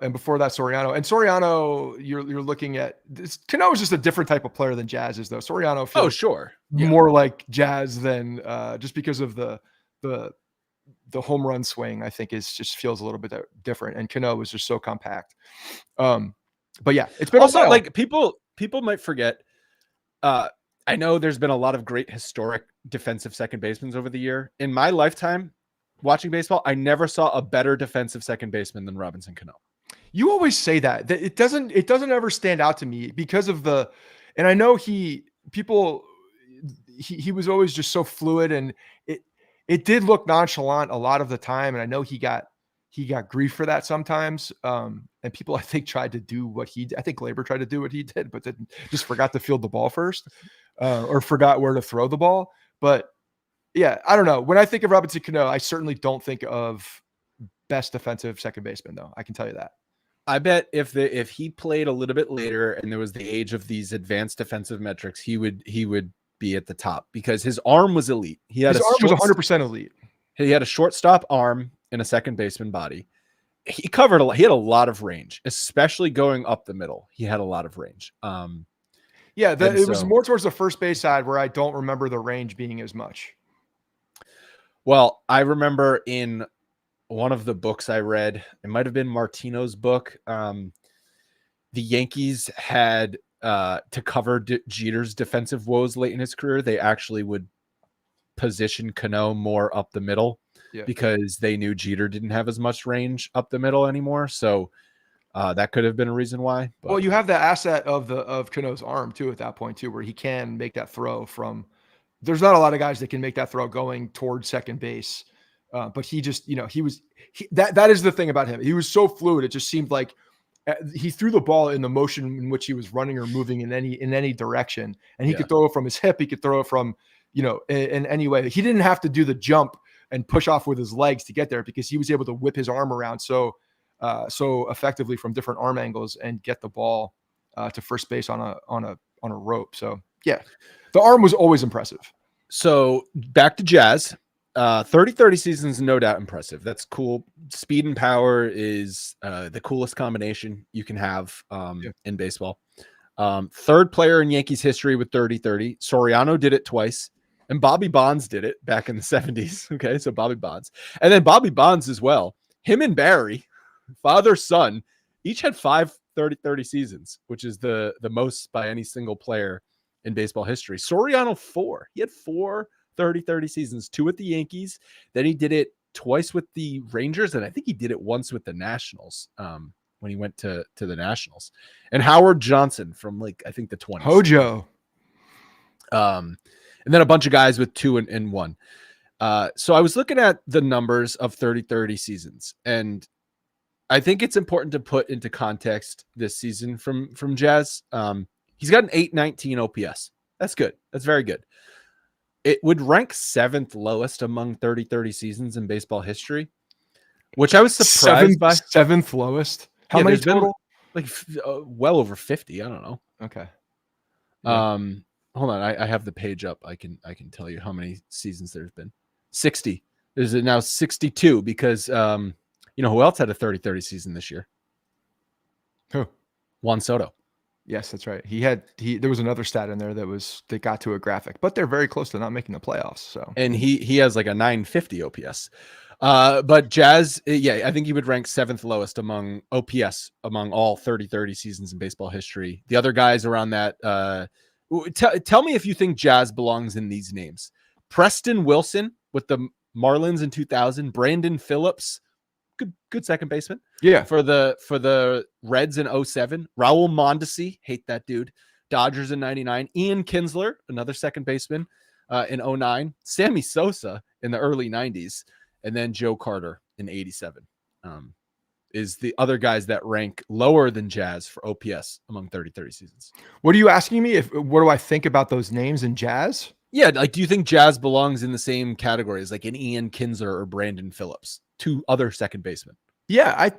Speaker 2: And before that, Soriano. And Soriano, you're looking at this. Cano is just a different type of player than Jazz is, though. Soriano feels
Speaker 1: sure.
Speaker 2: more like Jazz than just because of the home run swing. I think just feels a little bit different. And Cano was just so compact. But yeah, it's been
Speaker 1: also like people might forget. I know there's been a lot of great historic defensive second basemen over the year. In my lifetime watching baseball, I never saw a better defensive second baseman than Robinson Cano.
Speaker 2: You always say that it doesn't ever stand out to me because of and I know he was always just so fluid, and it did look nonchalant a lot of the time. And I know he got grief for that sometimes. And people, I think, tried to do I think Glaber tried to do what he did, but then just forgot to field the ball first, or forgot where to throw the ball. But yeah, I don't know. When I think of Robinson Cano, I certainly don't think of best defensive second baseman, though. I can tell you that.
Speaker 1: I bet if he played a little bit later and there was the age of these advanced defensive metrics, he would be at the top because his arm was elite. His arm
Speaker 2: was 100% elite.
Speaker 1: He had a shortstop arm and a second baseman body. He had a lot of range, especially going up the middle. He had a lot of range.
Speaker 2: It was more towards the first base side where I don't remember the range being as much.
Speaker 1: Well, I remember in one of the books I read, it might have been Martino's book. The Yankees had to cover Jeter's defensive woes late in his career. They actually would position Cano more up the middle because they knew Jeter didn't have as much range up the middle anymore. So that could have been a reason why. But.
Speaker 2: Well, you have the asset of Cano's arm too at that point too, where he can make that throw from. There's not a lot of guys that can make that throw going towards second base. But he just, that is the thing about him. He was so fluid. It just seemed like he threw the ball in the motion in which he was running or moving in any direction. And he could throw it from his hip. He could throw it from, in any way. He didn't have to do the jump and push off with his legs to get there because he was able to whip his arm around so effectively from different arm angles and get the ball to first base on a rope. So yeah, the arm was always impressive.
Speaker 1: So back to Jazz. 30-30 seasons, no doubt impressive. That's cool. Speed and power is the coolest combination you can have in baseball. Third player in Yankees history with 30-30. Soriano did it twice, and Bobby Bonds did it back in the 70s. Okay, so Bobby Bonds. And then Bobby Bonds as well. Him and Barry, father, son, each had 5 30-30 seasons, which is the most by any single player in baseball history. Soriano 4. He had 4 30-30 seasons, 2 with the Yankees. Then he did it twice with the Rangers, and I think he did it once with the Nationals when he went to the Nationals. And Howard Johnson from I think the 20s.
Speaker 2: Hojo.
Speaker 1: And then a bunch of guys with 2 and 1. So I was looking at the numbers of 30-30 seasons, and I think it's important to put into context this season from Jazz. He's got an 819 OPS. That's good. That's very good. It would rank 7th lowest among 30-30 seasons in baseball history, which I was surprised by.
Speaker 2: 7th lowest? How many total?
Speaker 1: Well over 50. I don't know.
Speaker 2: Okay.
Speaker 1: Yeah. Hold on. I have the page up. I can tell you how many seasons there's been. 60. There's now 62 because who else had a 30-30 season this year?
Speaker 2: Who?
Speaker 1: Juan Soto.
Speaker 2: Yes, that's right. There was another stat in there that got to a graphic, but they're very close to not making the playoffs. So, and
Speaker 1: he has like a 950 OPS. But Jazz, I think he would rank 7th lowest among OPS among all 30-30 seasons in baseball history. The other guys around that, tell me if you think Jazz belongs in these names. Preston Wilson with the Marlins in 2000, Brandon Phillips, good second baseman.
Speaker 2: Yeah.
Speaker 1: For the Reds in 07, Raul Mondesi, hate that dude. Dodgers in 99, Ian Kinsler, another second baseman in 09, Sammy Sosa in the early 90s, and then Joe Carter in 87. Is the other guys that rank lower than Jazz for OPS among 30-30 seasons.
Speaker 2: What are you asking me? What do I think about those names in Jazz?
Speaker 1: Yeah, like, do you think Jazz belongs in the same category as like an Ian Kinsler or Brandon Phillips, two other second basemen?
Speaker 2: Yeah,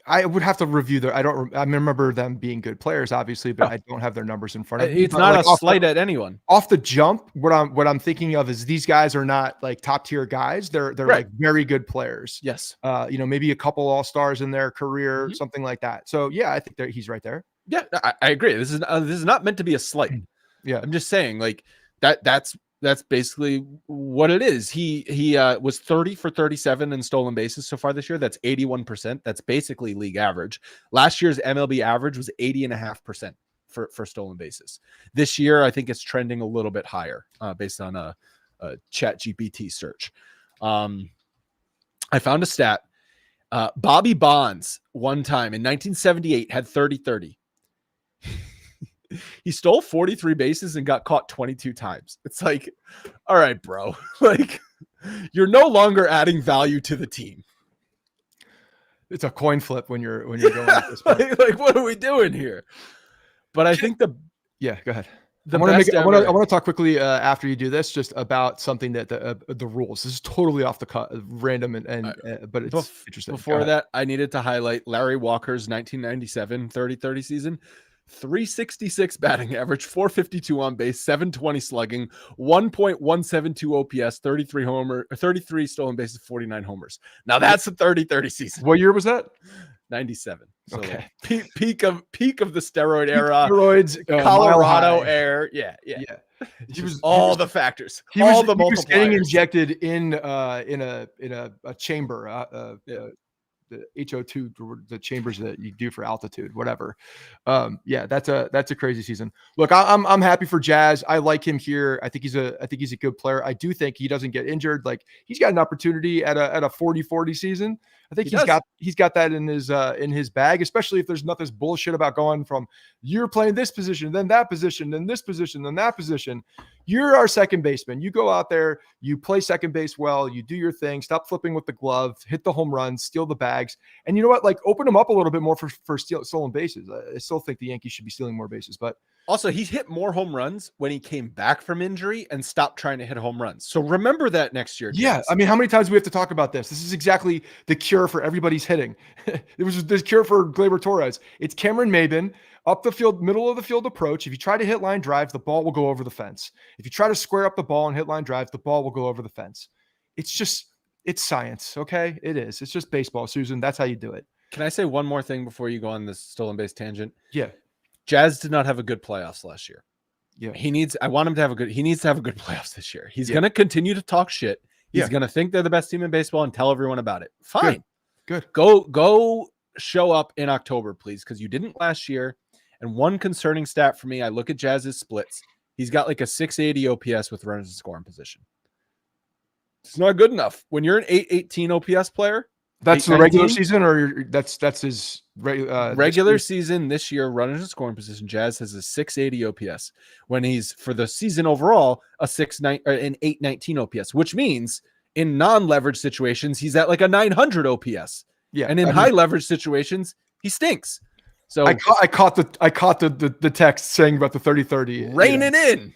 Speaker 2: I would have to review their. I remember them being good players, obviously, but I don't have their numbers in front of me.
Speaker 1: It's not like a slight at anyone.
Speaker 2: Off the jump, what I'm thinking of is these guys are not like top tier guys. They're
Speaker 1: Right.
Speaker 2: like very good players.
Speaker 1: Yes.
Speaker 2: Maybe a couple all-stars in their career, something like that. So yeah, I think he's right there.
Speaker 1: Yeah, I agree. This is not meant to be a slight.
Speaker 2: Yeah,
Speaker 1: I'm just saying, like, that's basically what it is. He was 30 for 37 in stolen bases so far this year. That's 81%. That's basically league average. Last year's MLB average was 80.5% for stolen bases. This year, I think it's trending a little bit higher based on a ChatGPT search. I found a stat. Bobby Bonds one time in 1978 had 30-30. He stole 43 bases and got caught 22 times. It's like, all right, bro. Like, you're no longer adding value to the team.
Speaker 2: It's a coin flip when you're going at this point.
Speaker 1: like, what are we doing here? But I think go
Speaker 2: ahead.
Speaker 1: I
Speaker 2: want to talk quickly after you do this, just about something that the rules. This is totally off the cut, random, but it's interesting.
Speaker 1: Before that, I needed to highlight Larry Walker's 1997 30-30 season. 366 batting average, 452 on base, 720 slugging, 1.172 OPS, 33 stolen bases, 49 homers. Now that's a 30-30 season.
Speaker 2: What year was that?
Speaker 1: 97. So
Speaker 2: okay.
Speaker 1: Peak of the steroid era.
Speaker 2: Steroids,
Speaker 1: Colorado air. Yeah.
Speaker 2: He was
Speaker 1: all the factors. All the multipliers. He was
Speaker 2: getting injected in a chamber. The HO2, the chambers that you do for altitude, whatever. That's a crazy season. Look, I'm happy for Jazz. I like him here. I think he's a good player. I do think he doesn't get injured. Like, he's got an opportunity at a 40-40 season. I think he's got that in his bag, especially if there's not this bullshit about going from you're playing this position, then that position, then this position, then that position. You're our second baseman. You go out there, you play second base well, you do your thing, stop flipping with the glove, hit the home runs, steal the bags. And you know what? Like, open them up a little bit more for stolen bases. I still think the Yankees should be stealing more bases, but
Speaker 1: also, he's hit more home runs when he came back from injury and stopped trying to hit home runs. So remember that next year.
Speaker 2: Yeah. I mean, how many times do we have to talk about this? This is exactly the cure for everybody's hitting. It was the cure for Gleyber Torres. It's Cameron Maybin, up the field, middle of the field approach. If you try to hit line drives, the ball will go over the fence. If you try to square up the ball and hit line drives, the ball will go over the fence. It's science. Okay. It is. It's just baseball, Susan. That's how you do it.
Speaker 1: Can I say one more thing before you go on this stolen base tangent?
Speaker 2: Yeah.
Speaker 1: Jazz did not have a good playoffs last year.
Speaker 2: Yeah.
Speaker 1: He needs to have a good playoffs this year. He's going to continue to talk shit. He's going to think they're the best team in baseball and tell everyone about it. Fine.
Speaker 2: Good.
Speaker 1: Go show up in October, please, because you didn't last year. And one concerning stat for me, I look at Jazz's splits. He's got like a 680 OPS with runners in scoring position. It's not good enough. When you're an 818 OPS player,
Speaker 2: that's the regular season, or that's his
Speaker 1: regular season this year. Runners in scoring position. Jazz has a 680 OPS when he's, for the season overall, an 819 OPS, which means in non-leverage situations he's at like a 900 OPS.
Speaker 2: Yeah,
Speaker 1: and in high leverage situations he stinks. So
Speaker 2: I caught the text saying about the 30-30.
Speaker 1: Rein it in.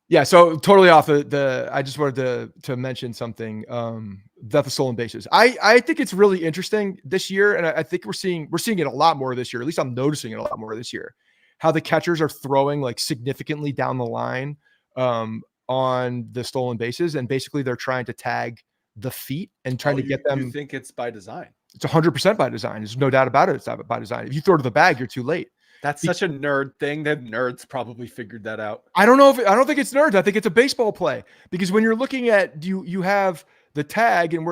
Speaker 2: Yeah, so totally off the I just wanted to mention something that the stolen bases. I think it's really interesting this year, and I think we're seeing it a lot more this year. At least I'm noticing it a lot more this year. How the catchers are throwing like significantly down the line on the stolen bases, and basically they're trying to tag the feet and trying to get them.
Speaker 1: You think it's by design?
Speaker 2: It's 100% by design. There's no doubt about it. It's by design. If you throw to the bag, you're too late.
Speaker 1: That's such a nerd thing that nerds probably figured that out.
Speaker 2: I don't think it's nerds. I think it's a baseball play, because when you're looking at, you have the tag, and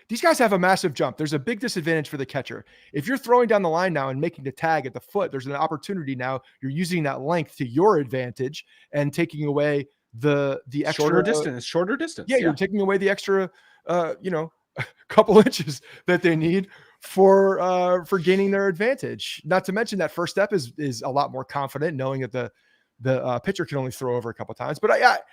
Speaker 2: these guys have a massive jump. There's a big disadvantage for the catcher. If you're throwing down the line now and making the tag at the foot, there's an opportunity now. You're using that length to your advantage and taking away the extra
Speaker 1: shorter distance.
Speaker 2: Yeah, you're taking away the extra, couple inches that they need for gaining their advantage. Not to mention that first step is a lot more confident, knowing that the pitcher can only throw over a couple times. But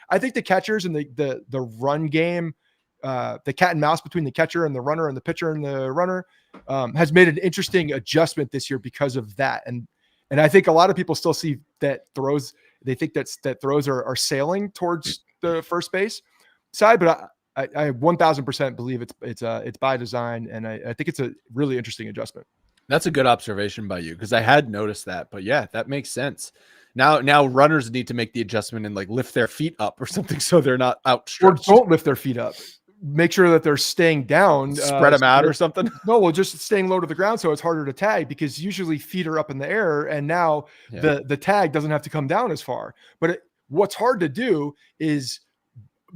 Speaker 2: I think the catchers and the run game, the cat and mouse between the catcher and the runner and the pitcher and the runner has made an interesting adjustment this year because of that. And I think a lot of people still see that throws, they think that throws are sailing towards the first base side, but I 1000% believe it's by design. And I think it's a really interesting adjustment.
Speaker 1: That's a good observation by you, because I had noticed that, but yeah, that makes sense. Now runners need to make the adjustment and like lift their feet up or something so they're not outstretched.
Speaker 2: Or don't lift their feet up. Make sure that they're staying down.
Speaker 1: Spread them out or something.
Speaker 2: No, well, just staying low to the ground so it's harder to tag, because usually feet are up in the air, and now the tag doesn't have to come down as far. But what's hard to do is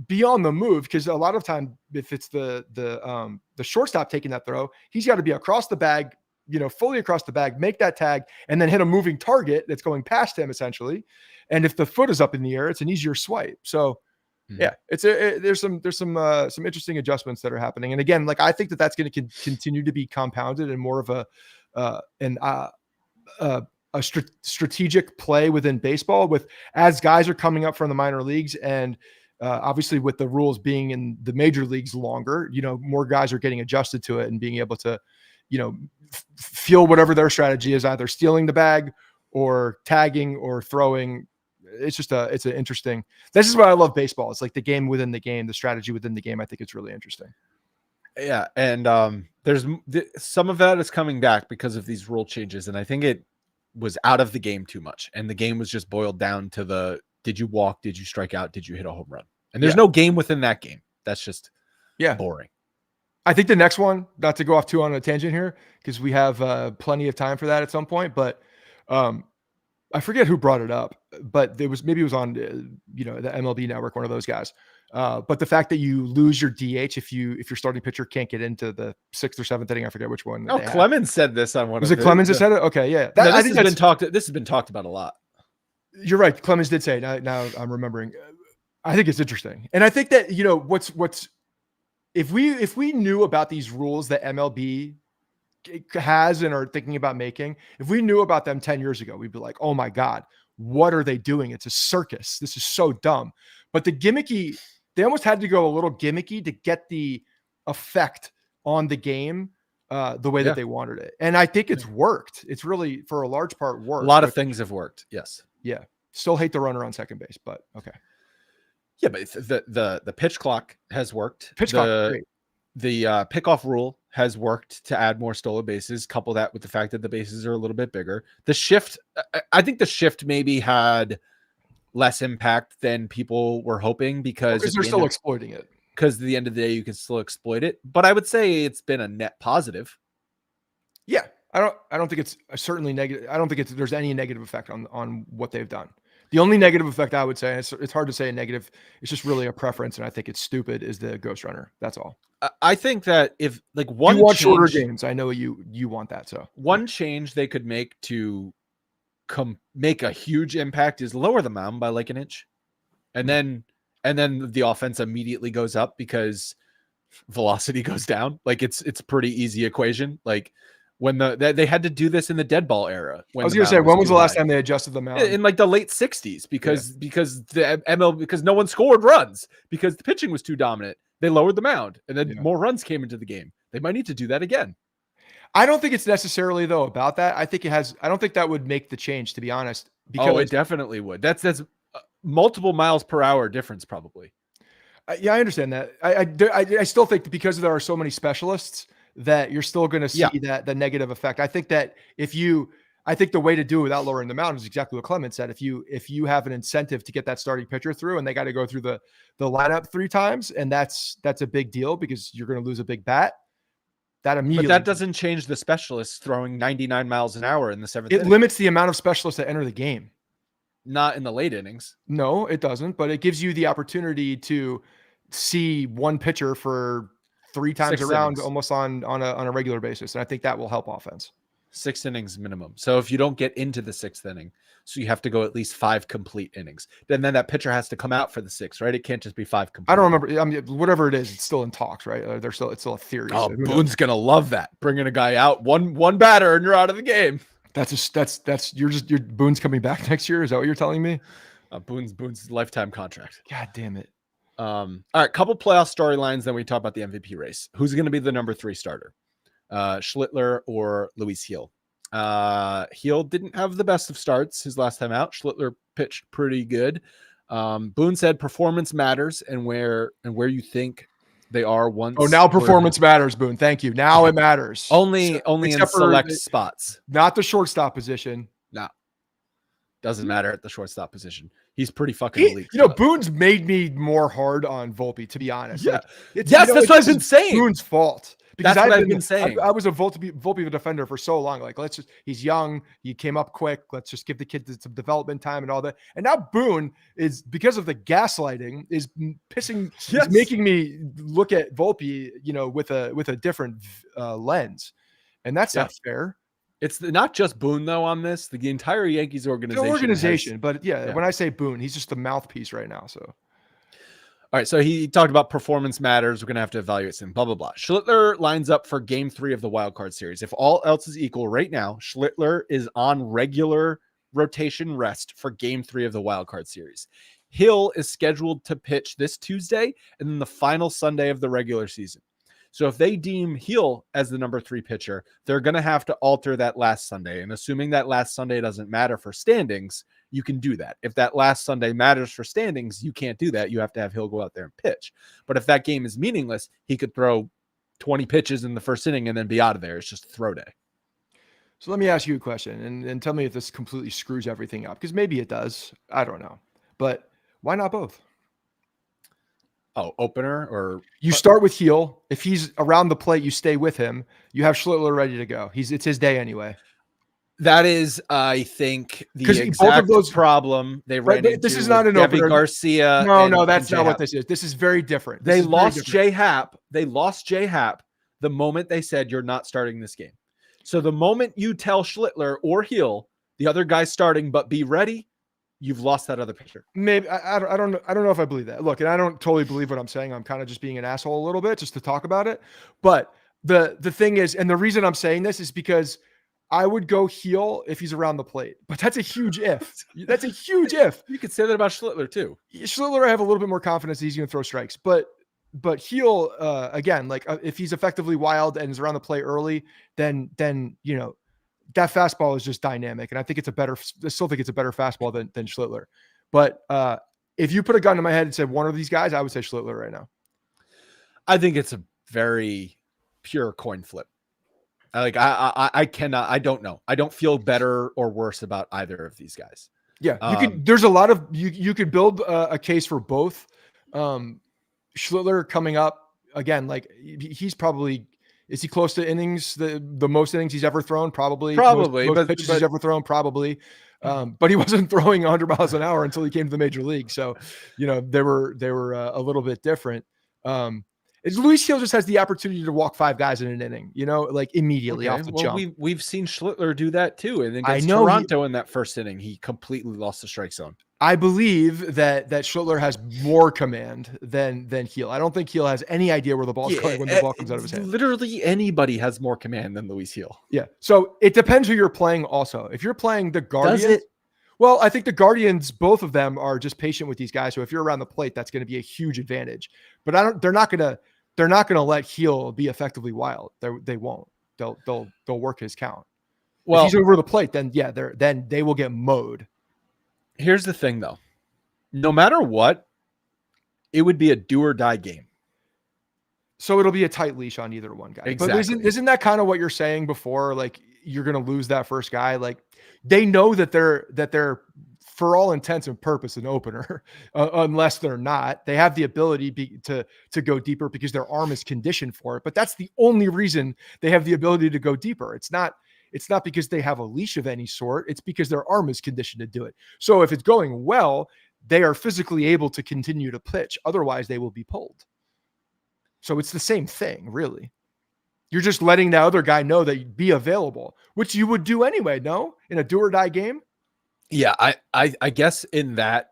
Speaker 2: be on the move, because a lot of time if it's the shortstop taking that throw, he's got to be across the bag, fully across the bag, make that tag, and then hit a moving target that's going past him essentially. And if the foot is up in the air, it's an easier swipe. So yeah, there's some interesting adjustments that are happening. And again, like I think that's going to continue to be compounded and more of a strategic play within baseball, with as guys are coming up from the minor leagues, and obviously with the rules being in the major leagues longer, more guys are getting adjusted to it and being able to, feel whatever their strategy is, either stealing the bag or tagging or throwing. It's an interesting, this is why I love baseball. It's like the game within the game, the strategy within the game. I think it's really interesting.
Speaker 1: Yeah. And there's some of that is coming back because of these rule changes. And I think it was out of the game too much. And the game was just boiled down to did you walk? Did you strike out? Did you hit a home run? And there's no game within that game. That's just boring.
Speaker 2: I think the next one, not to go off too on a tangent here, because we have plenty of time for that at some point, but I forget who brought it up, but it was on, the MLB Network, one of those guys. But the fact that you lose your DH if your starting pitcher can't get into the 6th or 7th inning, I forget which one.
Speaker 1: Oh, Clemens said this on one.
Speaker 2: Was it Clemens that said it? Okay, yeah.
Speaker 1: This has been talked about a lot.
Speaker 2: You're right. Clemens did say it. Now I'm remembering. I think it's interesting, and I think that what's if we knew about these rules that MLB has and are thinking about making, if we knew about them 10 years ago, we'd be like, oh my God, what are they doing? It's a circus. This is so dumb. But they almost had to go a little gimmicky to get the effect on the game the way that they wanted it. And I think it's worked. It's really, for a large part, worked.
Speaker 1: A lot of things have worked. Yes.
Speaker 2: Yeah. Still hate the runner on second base, but okay.
Speaker 1: Yeah, but the pitch clock has worked.
Speaker 2: Great.
Speaker 1: The pickoff rule has worked to add more stolen bases. Couple that with the fact that the bases are a little bit bigger. The shift, I think the shift maybe had less impact than people were hoping, because
Speaker 2: they're still exploiting it.
Speaker 1: Because at the end of the day, you can still exploit it. But I would say it's been a net positive.
Speaker 2: Yeah, I don't think it's certainly negative. I don't think there's any negative effect on what they've done. The only negative effect I would say, it's hard to say a negative, it's just really a preference, and I think it's stupid, is the ghost runner. That's all.
Speaker 1: I think that if like one
Speaker 2: you want shorter games, I know you want that. So
Speaker 1: one change they could make to make a huge impact is lower the mound by like an inch, and then the offense immediately goes up because velocity goes down. Like it's a pretty easy equation. Like when they had to do this in the dead ball era.
Speaker 2: I was going to say, when was the last time they adjusted the mound?
Speaker 1: In like the late 60s, because the ML, because no one scored runs because the pitching was too dominant. They lowered the mound, and then more runs came into the game. They might need to do that again.
Speaker 2: I don't think it's necessarily though about that. I don't think that would make the change, to be honest.
Speaker 1: Because it definitely would. That's multiple miles per hour difference probably.
Speaker 2: Yeah, I understand that. I still think that because there are so many specialists, that you're still going to see that the negative effect. I think that I think the way to do it without lowering the mound is exactly what Clement said. If you have an incentive to get that starting pitcher through, and they got to go through the lineup 3 times, and that's a big deal because you're going to lose a big bat. But
Speaker 1: that doesn't change the specialists throwing 99 miles an hour in the 7th.
Speaker 2: It limits the amount of specialists that enter the game.
Speaker 1: Not in the late innings.
Speaker 2: No, it doesn't. But it gives you the opportunity to see one pitcher for 3 times
Speaker 1: 6
Speaker 2: around,
Speaker 1: innings.
Speaker 2: Almost on a regular basis. And I think that will help offense.
Speaker 1: 6 innings minimum. So if you don't get into the 6th inning, so you have to go at least 5 complete innings. Then that pitcher has to come out for the 6th, right? It can't just be 5 complete.
Speaker 2: I don't remember. I mean, whatever it is, it's still in talks, right? It's still a theory.
Speaker 1: Oh, so Boone's gonna love that. Bringing a guy out, one batter, and you're out of the game.
Speaker 2: You're Boone's coming back next year. Is that what you're telling me?
Speaker 1: Boone's lifetime contract.
Speaker 2: God damn it.
Speaker 1: All right, couple playoff storylines. Then we talk about the MVP race. Who's going to be the number 3 starter? Schlittler or Luis Gil? Gil didn't have the best of starts his last time out. Schlittler pitched pretty good. Boone said performance matters, and where you think they are once.
Speaker 2: Oh, now performance matters, Boone. Thank you. Now it matters.
Speaker 1: Only in select spots.
Speaker 2: Not the shortstop position.
Speaker 1: No. Doesn't matter at the shortstop position. He's pretty fucking elite.
Speaker 2: Boone's made me more hard on Volpe, to be honest.
Speaker 1: Yeah. That's what I've been saying.
Speaker 2: Boone's fault. Because
Speaker 1: that's what I've been saying.
Speaker 2: I was a Volpe defender for so long. Like, he's young. He came up quick. Let's just give the kid some development time and all that. And now Boone is, because of the gaslighting, is making me look at Volpe, with a different lens. And that's not fair.
Speaker 1: It's not just Boone, though, on this. The entire Yankees organization.
Speaker 2: But when I say Boone, he's just the mouthpiece right now. So.
Speaker 1: All right, so he talked about performance matters. We're going to have to evaluate some blah, blah, blah. Schlittler lines up for game 3 of the wild card series. If all else is equal right now, Schlittler is on regular rotation rest for game 3 of the wild card series. Hill is scheduled to pitch this Tuesday and then the final Sunday of the regular season. So if they deem Hill as the number 3 pitcher, they're going to have to alter that last Sunday. And assuming that last Sunday doesn't matter for standings, you can do that. If that last Sunday matters for standings, you can't do that. You have to have Hill go out there and pitch. But if that game is meaningless, he could throw 20 pitches in the first inning and then be out of there. It's just throw day.
Speaker 2: So let me ask you a question and tell me if this completely screws everything up, because maybe it does. I don't know. But why not both?
Speaker 1: Oh, opener or
Speaker 2: you start with Heel. If he's around the plate, you stay with him. You have Schlittler ready to go. It's his day anyway.
Speaker 1: That is, I think, the exact problem they ran into.
Speaker 2: This is not an opener.
Speaker 1: Garcia.
Speaker 2: No, that's not what this is. This is very different.
Speaker 1: They lost J Happ. They lost J Happ the moment they said you're not starting this game. So the moment you tell Schlittler or Heel, the other guy's starting, but be ready, you've lost that other pitcher.
Speaker 2: Maybe I don't know if I believe that. Look, and I don't totally believe what I'm saying. I'm kind of just being an asshole a little bit just to talk about it. But the thing is, and the reason I'm saying this is because I would go Heel if he's around the plate, but that's a huge if. That's a huge if.
Speaker 1: You could say that about Schlittler too.
Speaker 2: Schlittler, I have a little bit more confidence that he's going to throw strikes, but Heel, again, like if he's effectively wild and is around the plate early, then that fastball is just dynamic, and I still think it's a better fastball than Schlittler. But if you put a gun to my head and said one of these guys, I would say Schlittler right now.
Speaker 1: I think it's a very pure coin flip. I cannot. I don't know. I don't feel better or worse about either of these guys.
Speaker 2: Yeah, there's a lot of you could build a case for both. Schlittler coming up again, like he's probably. Is he close to innings? The most innings he's ever thrown? Probably. Most pitches he's ever thrown? Probably. But he wasn't throwing 100 miles an hour until he came to the major league. So, they were a little bit different. Luis Gil just has the opportunity to walk 5 guys in an inning, like immediately off the jump.
Speaker 1: We've seen Schlittler do that too. And against Toronto in that first inning, he completely lost the strike zone.
Speaker 2: I believe that Schlittler has more command than Gil. I don't think Gil has any idea where the ball's going when the ball comes out of his hand.
Speaker 1: Literally anybody has more command than Luis Gil.
Speaker 2: Yeah. So it depends who you're playing also. If you're playing the Guardians,
Speaker 1: does it?
Speaker 2: Well, I think the Guardians, both of them are just patient with these guys. So if you're around the plate, that's going to be a huge advantage. But they're not going to let Gil be effectively wild. They won't. They'll work his count. Well, if he's over the plate, then they will get mowed.
Speaker 1: Here's the thing, though. No matter what, it would be a do or die game.
Speaker 2: So it'll be a tight leash on either one guy.
Speaker 1: Exactly.
Speaker 2: But isn't that kind of what you're saying before? Like you're going to lose that first guy. Like they know that they're for all intents and purpose an opener, unless they're not. They have the ability to go deeper because their arm is conditioned for it. But that's the only reason they have the ability to go deeper. It's not because they have a leash of any sort. It's because their arm is conditioned to do it. So if it's going well, they are physically able to continue to pitch. Otherwise, they will be pulled. So it's the same thing, really. You're just letting the other guy know that you'd be available, which you would do anyway, no? In a do or die game?
Speaker 1: Yeah, I guess in that.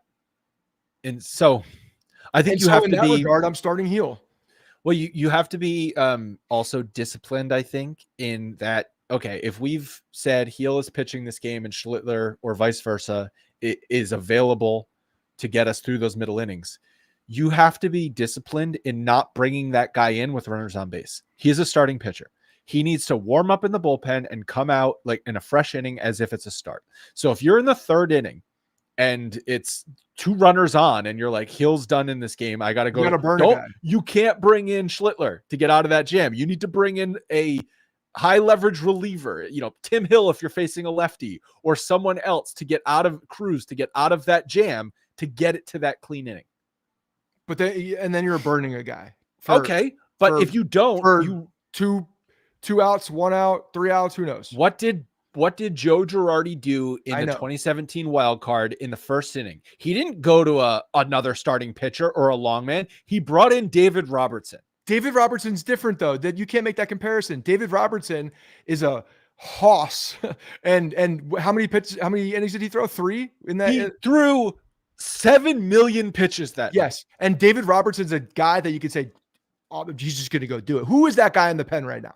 Speaker 1: And so I think you have to be. In that
Speaker 2: regard, I'm starting Gil.
Speaker 1: Well, you have to be also disciplined, I think, in that. okay, if we've said Heel is pitching this game and Schlittler or vice versa is available to get us through those middle innings, you have to be disciplined in not bringing that guy in with runners on base. He is a starting pitcher. He needs to warm up in the bullpen and come out like in a fresh inning as if it's a start. So if you're in the third inning and it's 2 runners on and you're like, Hill's done in this game, I got to go. You can't bring in Schlittler to get out of that jam. You need to bring in a high leverage reliever, Tim Hill, if you're facing a lefty, or someone else to get out of Cruz, to get out of that jam, to get it to that clean inning.
Speaker 2: But then you're burning a guy.
Speaker 1: If you don't,
Speaker 2: two outs, 1 out, 3 outs, who knows?
Speaker 1: What did Joe Girardi do in the 2017 wild card in the first inning? He didn't go to another starting pitcher or a long man. He brought in David Robertson.
Speaker 2: David Robertson's different though. That you can't make that comparison. David Robertson is a hoss. and how many innings did he throw? 3 in that?
Speaker 1: He threw 7 million pitches that
Speaker 2: night. And David Robertson's a guy that you could say, oh, he's just going to go do it. Who is that guy in the pen right now?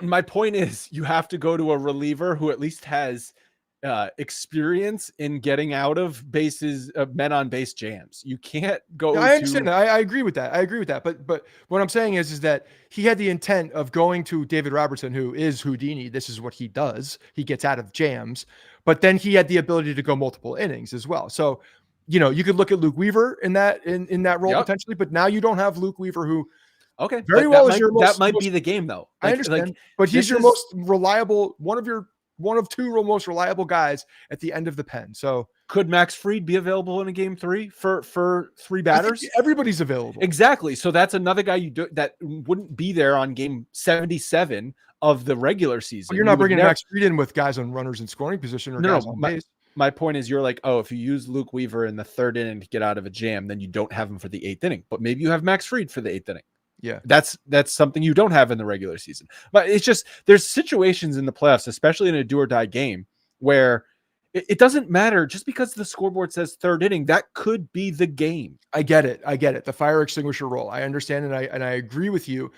Speaker 1: My point is you have to go to a reliever who at least has experience in getting out of bases, men on base jams. You can't go.
Speaker 2: I understand that. I agree with that. But what I'm saying is that he had the intent of going to David Robertson, who is Houdini. This is what he does. He gets out of jams, but then he had the ability to go multiple innings as well. So, you could look at Luke Weaver in that role potentially, but now you don't have Luke Weaver who.
Speaker 1: Okay,
Speaker 2: very well.
Speaker 1: That might be the game, though.
Speaker 2: I understand, but he's your most reliable, one of 2 most reliable guys at the end of the pen. So
Speaker 1: could Max Fried be available in a game 3 for 3 batters?
Speaker 2: Everybody's available.
Speaker 1: Exactly. So that's another guy that wouldn't be there on game 77 of the regular season.
Speaker 2: Well, you're not bringing Max Fried in with guys on runners in scoring position or guys on base.
Speaker 1: My point is, you're like, oh, if you use Luke Weaver in the 3rd inning to get out of a jam, then you don't have him for the 8th inning. But maybe you have Max Fried for the 8th inning.
Speaker 2: Yeah,
Speaker 1: that's something you don't have in the regular season. But it's just there's situations in the playoffs, especially in a do or die game, where it doesn't matter just because the scoreboard says 3rd inning. That could be the game.
Speaker 2: I get it. The fire extinguisher role. I understand, and I agree with you.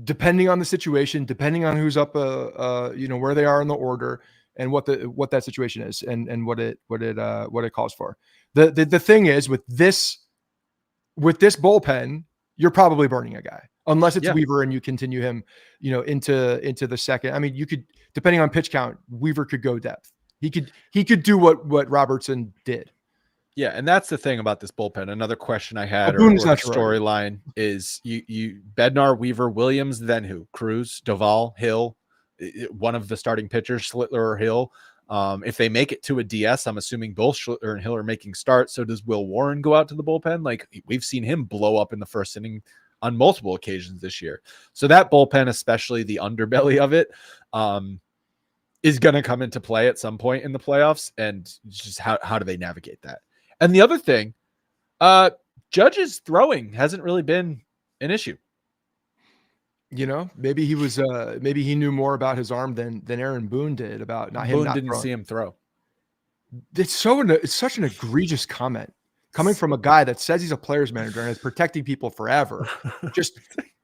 Speaker 2: Depending on the situation, depending on who's up, where they are in the order, and what that situation is, and what it calls for. The thing is with this bullpen. You're probably burning a guy unless it's Weaver and you continue him, into the second. I mean, you could, depending on pitch count, Weaver could go depth. He could do what Robertson did.
Speaker 1: Yeah, and that's the thing about this bullpen. Another question I had or storyline is you Bednar, Weaver, Williams, then who? Cruz, Doval, Hill, one of the starting pitchers, Schlittler or Hill. If they make it to a DS, I'm assuming both Schlittler and Hill are making starts. So does Will Warren go out to the bullpen? Like we've seen him blow up in the 1st inning on multiple occasions this year. So that bullpen, especially the underbelly of it, is going to come into play at some point in the playoffs. And just how do they navigate that? And the other thing, Judge's throwing hasn't really been an issue.
Speaker 2: Maybe he knew more about his arm than Aaron Boone did about not him.
Speaker 1: Boone didn't see him throw.
Speaker 2: It's such an egregious comment coming from a guy that says he's a player's manager and is protecting people forever. Just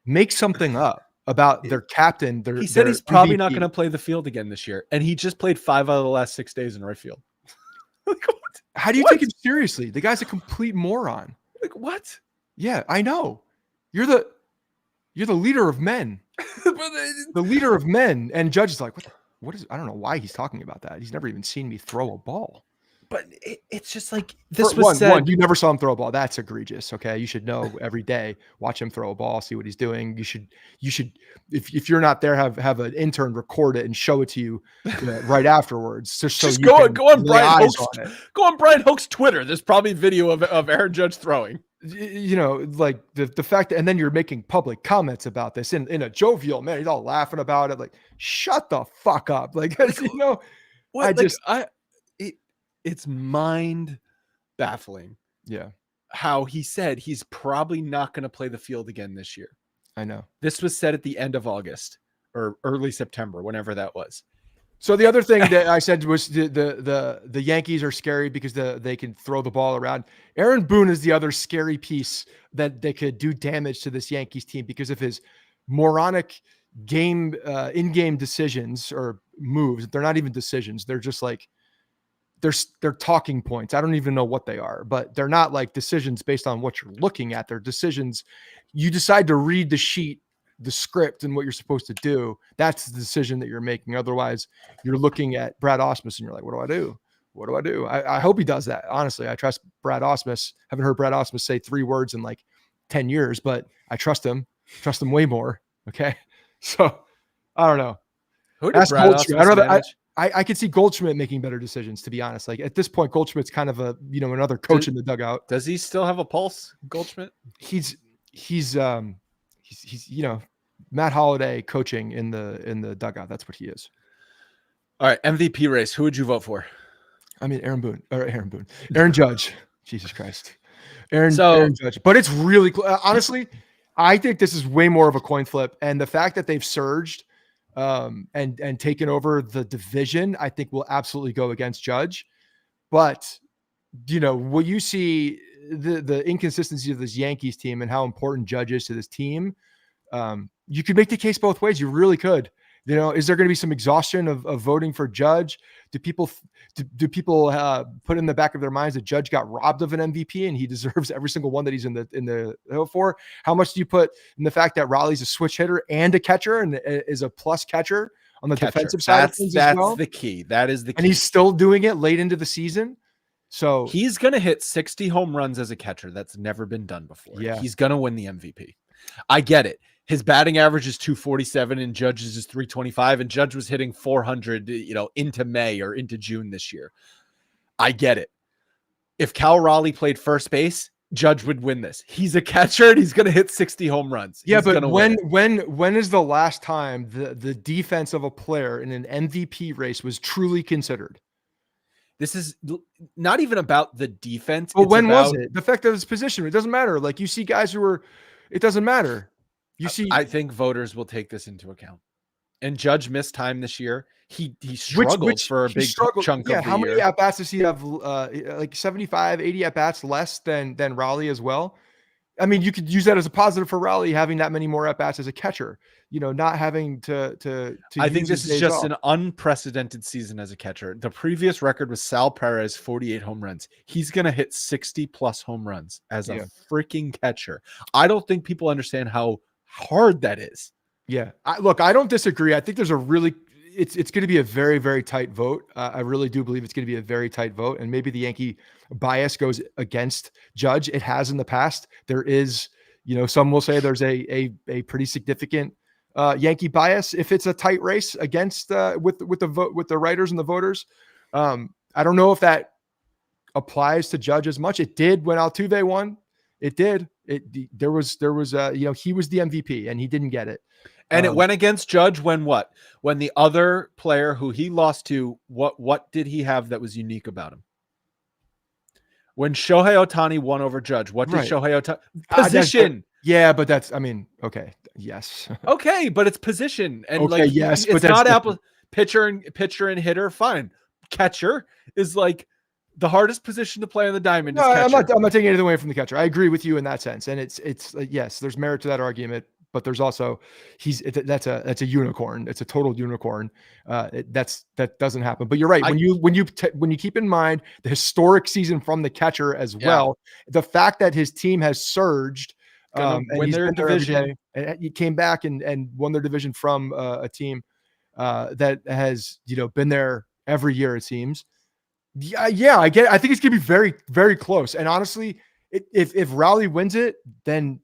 Speaker 2: make something up about their captain.
Speaker 1: He said he's probably not going to play the field again this year, and he just played 5 out of the last 6 days in right field.
Speaker 2: How do you take him seriously? The guy's a complete moron.
Speaker 1: Like what?
Speaker 2: Yeah, I know. You're the leader of men. The leader of men. And Judge is like, what is, I don't know why he's talking about that. He's never even seen me throw a ball.
Speaker 1: But it's just like this was
Speaker 2: said. You never saw him throw a ball. That's egregious. Okay. You should know every day, watch him throw a ball, see what he's doing. You should, if you're not there, have an intern record it and show it to you right afterwards. Just
Speaker 1: go on Brian Hoke's Twitter. There's probably video of Aaron Judge throwing.
Speaker 2: Like the fact that, and then you're making public comments about this in a jovial manner. He's all laughing about it. Like, shut the fuck up. Like,
Speaker 1: it's mind baffling.
Speaker 2: Yeah.
Speaker 1: How he said he's probably not going to play the field again this year.
Speaker 2: I know.
Speaker 1: This was said at the end of August or early September, whenever that was.
Speaker 2: So the other thing that I said was the Yankees are scary because they can throw the ball around. Aaron Boone is the other scary piece that they could do damage to this Yankees team because of his moronic in-game decisions or moves. They're not even decisions. They're just like, they're talking points. I don't even know what they are, but they're not like decisions based on what you're looking at. They're decisions. You decide to read the sheet, the script, and what you're supposed to do. That's the decision that you're making. Otherwise, you're looking at Brad Ausmus and you're like, what do I do? What do I do? I hope he does that. Honestly, I trust Brad Ausmus. Haven't heard Brad Ausmus say 3 words in like 10 years, but I trust him way more. Okay. So I don't know.
Speaker 1: Who did Brad Ausmus manage?
Speaker 2: I could see Goldschmidt making better decisions, to be honest. Like at this point, Goldschmidt's kind of a, another coach in the dugout.
Speaker 1: Does he still have a pulse, Goldschmidt?
Speaker 2: He's Matt Holliday coaching in the dugout. That's what he is.
Speaker 1: All right. MVP race. Who would you vote for?
Speaker 2: I mean, Aaron Judge. Jesus Christ. Aaron Judge. But it's really honestly, I think this is way more of a coin flip. And the fact that they've surged and taken over the division, I think will absolutely go against Judge. But, will you see the inconsistency of this Yankees team and how important Judge is to this team? You could make the case both ways. You really could. Is there going to be some exhaustion of voting for Judge? Do people put in the back of their minds that Judge got robbed of an MVP and he deserves every single one that he's in the hill for? How much do you put in the fact that Raleigh's a switch hitter and a catcher and is a plus catcher on the defensive side of things as well?
Speaker 1: That's the key. That is the key.
Speaker 2: And he's still doing it late into the season. So
Speaker 1: he's going to hit 60 home runs as a catcher. That's never been done before.
Speaker 2: Yeah.
Speaker 1: He's going to win the MVP. I get it. His batting average is 247 and Judge's is 325, and Judge was hitting 400, into May or into June this year. I get it. If Cal Raleigh played first base, Judge would win this. He's a catcher and he's going to hit 60 home runs.
Speaker 2: Yeah, but when is the last time the defense of a player in an MVP race was truly considered?
Speaker 1: This is not even about the defense.
Speaker 2: Well, when was it? The fact of his position. It doesn't matter. Like you see guys it doesn't matter. I think voters will take this into account. And Judge missed time this year. He struggled for a big chunk of the year. How many at-bats does he have? Like 75, 80 at-bats less than Raleigh as well? I mean, you could use that as a positive for Raleigh, having that many more at-bats as a catcher, not having to
Speaker 1: I think this is just an unprecedented season as a catcher. The previous record was Sal Perez, 48 home runs. He's going to hit 60 plus home runs as a freaking catcher. I don't think people understand how hard that is.
Speaker 2: Yeah. I don't disagree. I think there's it's going to be a very, very tight vote. I really do believe it's going to be a very tight vote. And maybe the Yankee bias goes against Judge. It has in the past. There is, some will say there's a pretty significant Yankee bias if it's a tight race against with the writers and the voters. I don't know if that applies to Judge as much. It did when Altuve won. It did. There was he was the MVP and he didn't get it.
Speaker 1: And it went against Judge when what? When the other player who he lost to, what did he have that was unique about him? When Shohei Ohtani won over Judge, what did Shohei Ohtani position?
Speaker 2: But that's, okay. Yes.
Speaker 1: Okay, but it's position. And
Speaker 2: yes,
Speaker 1: it's not pitcher and hitter. Fine. Catcher is like the hardest position to play on the diamond.
Speaker 2: No, I'm not taking anything away from the catcher. I agree with you in that sense. And it's yes, there's merit to that argument, but there's also that's a unicorn. It's a total unicorn. That doesn't happen. But you're right. When you keep in mind the historic season from the catcher as well, the fact that his team has surged, and
Speaker 1: win their division,
Speaker 2: and he came back and won their division from a team that has been there every year, it seems. Yeah, I get it. I think it's gonna be very, very close. And honestly, if Raleigh wins it, then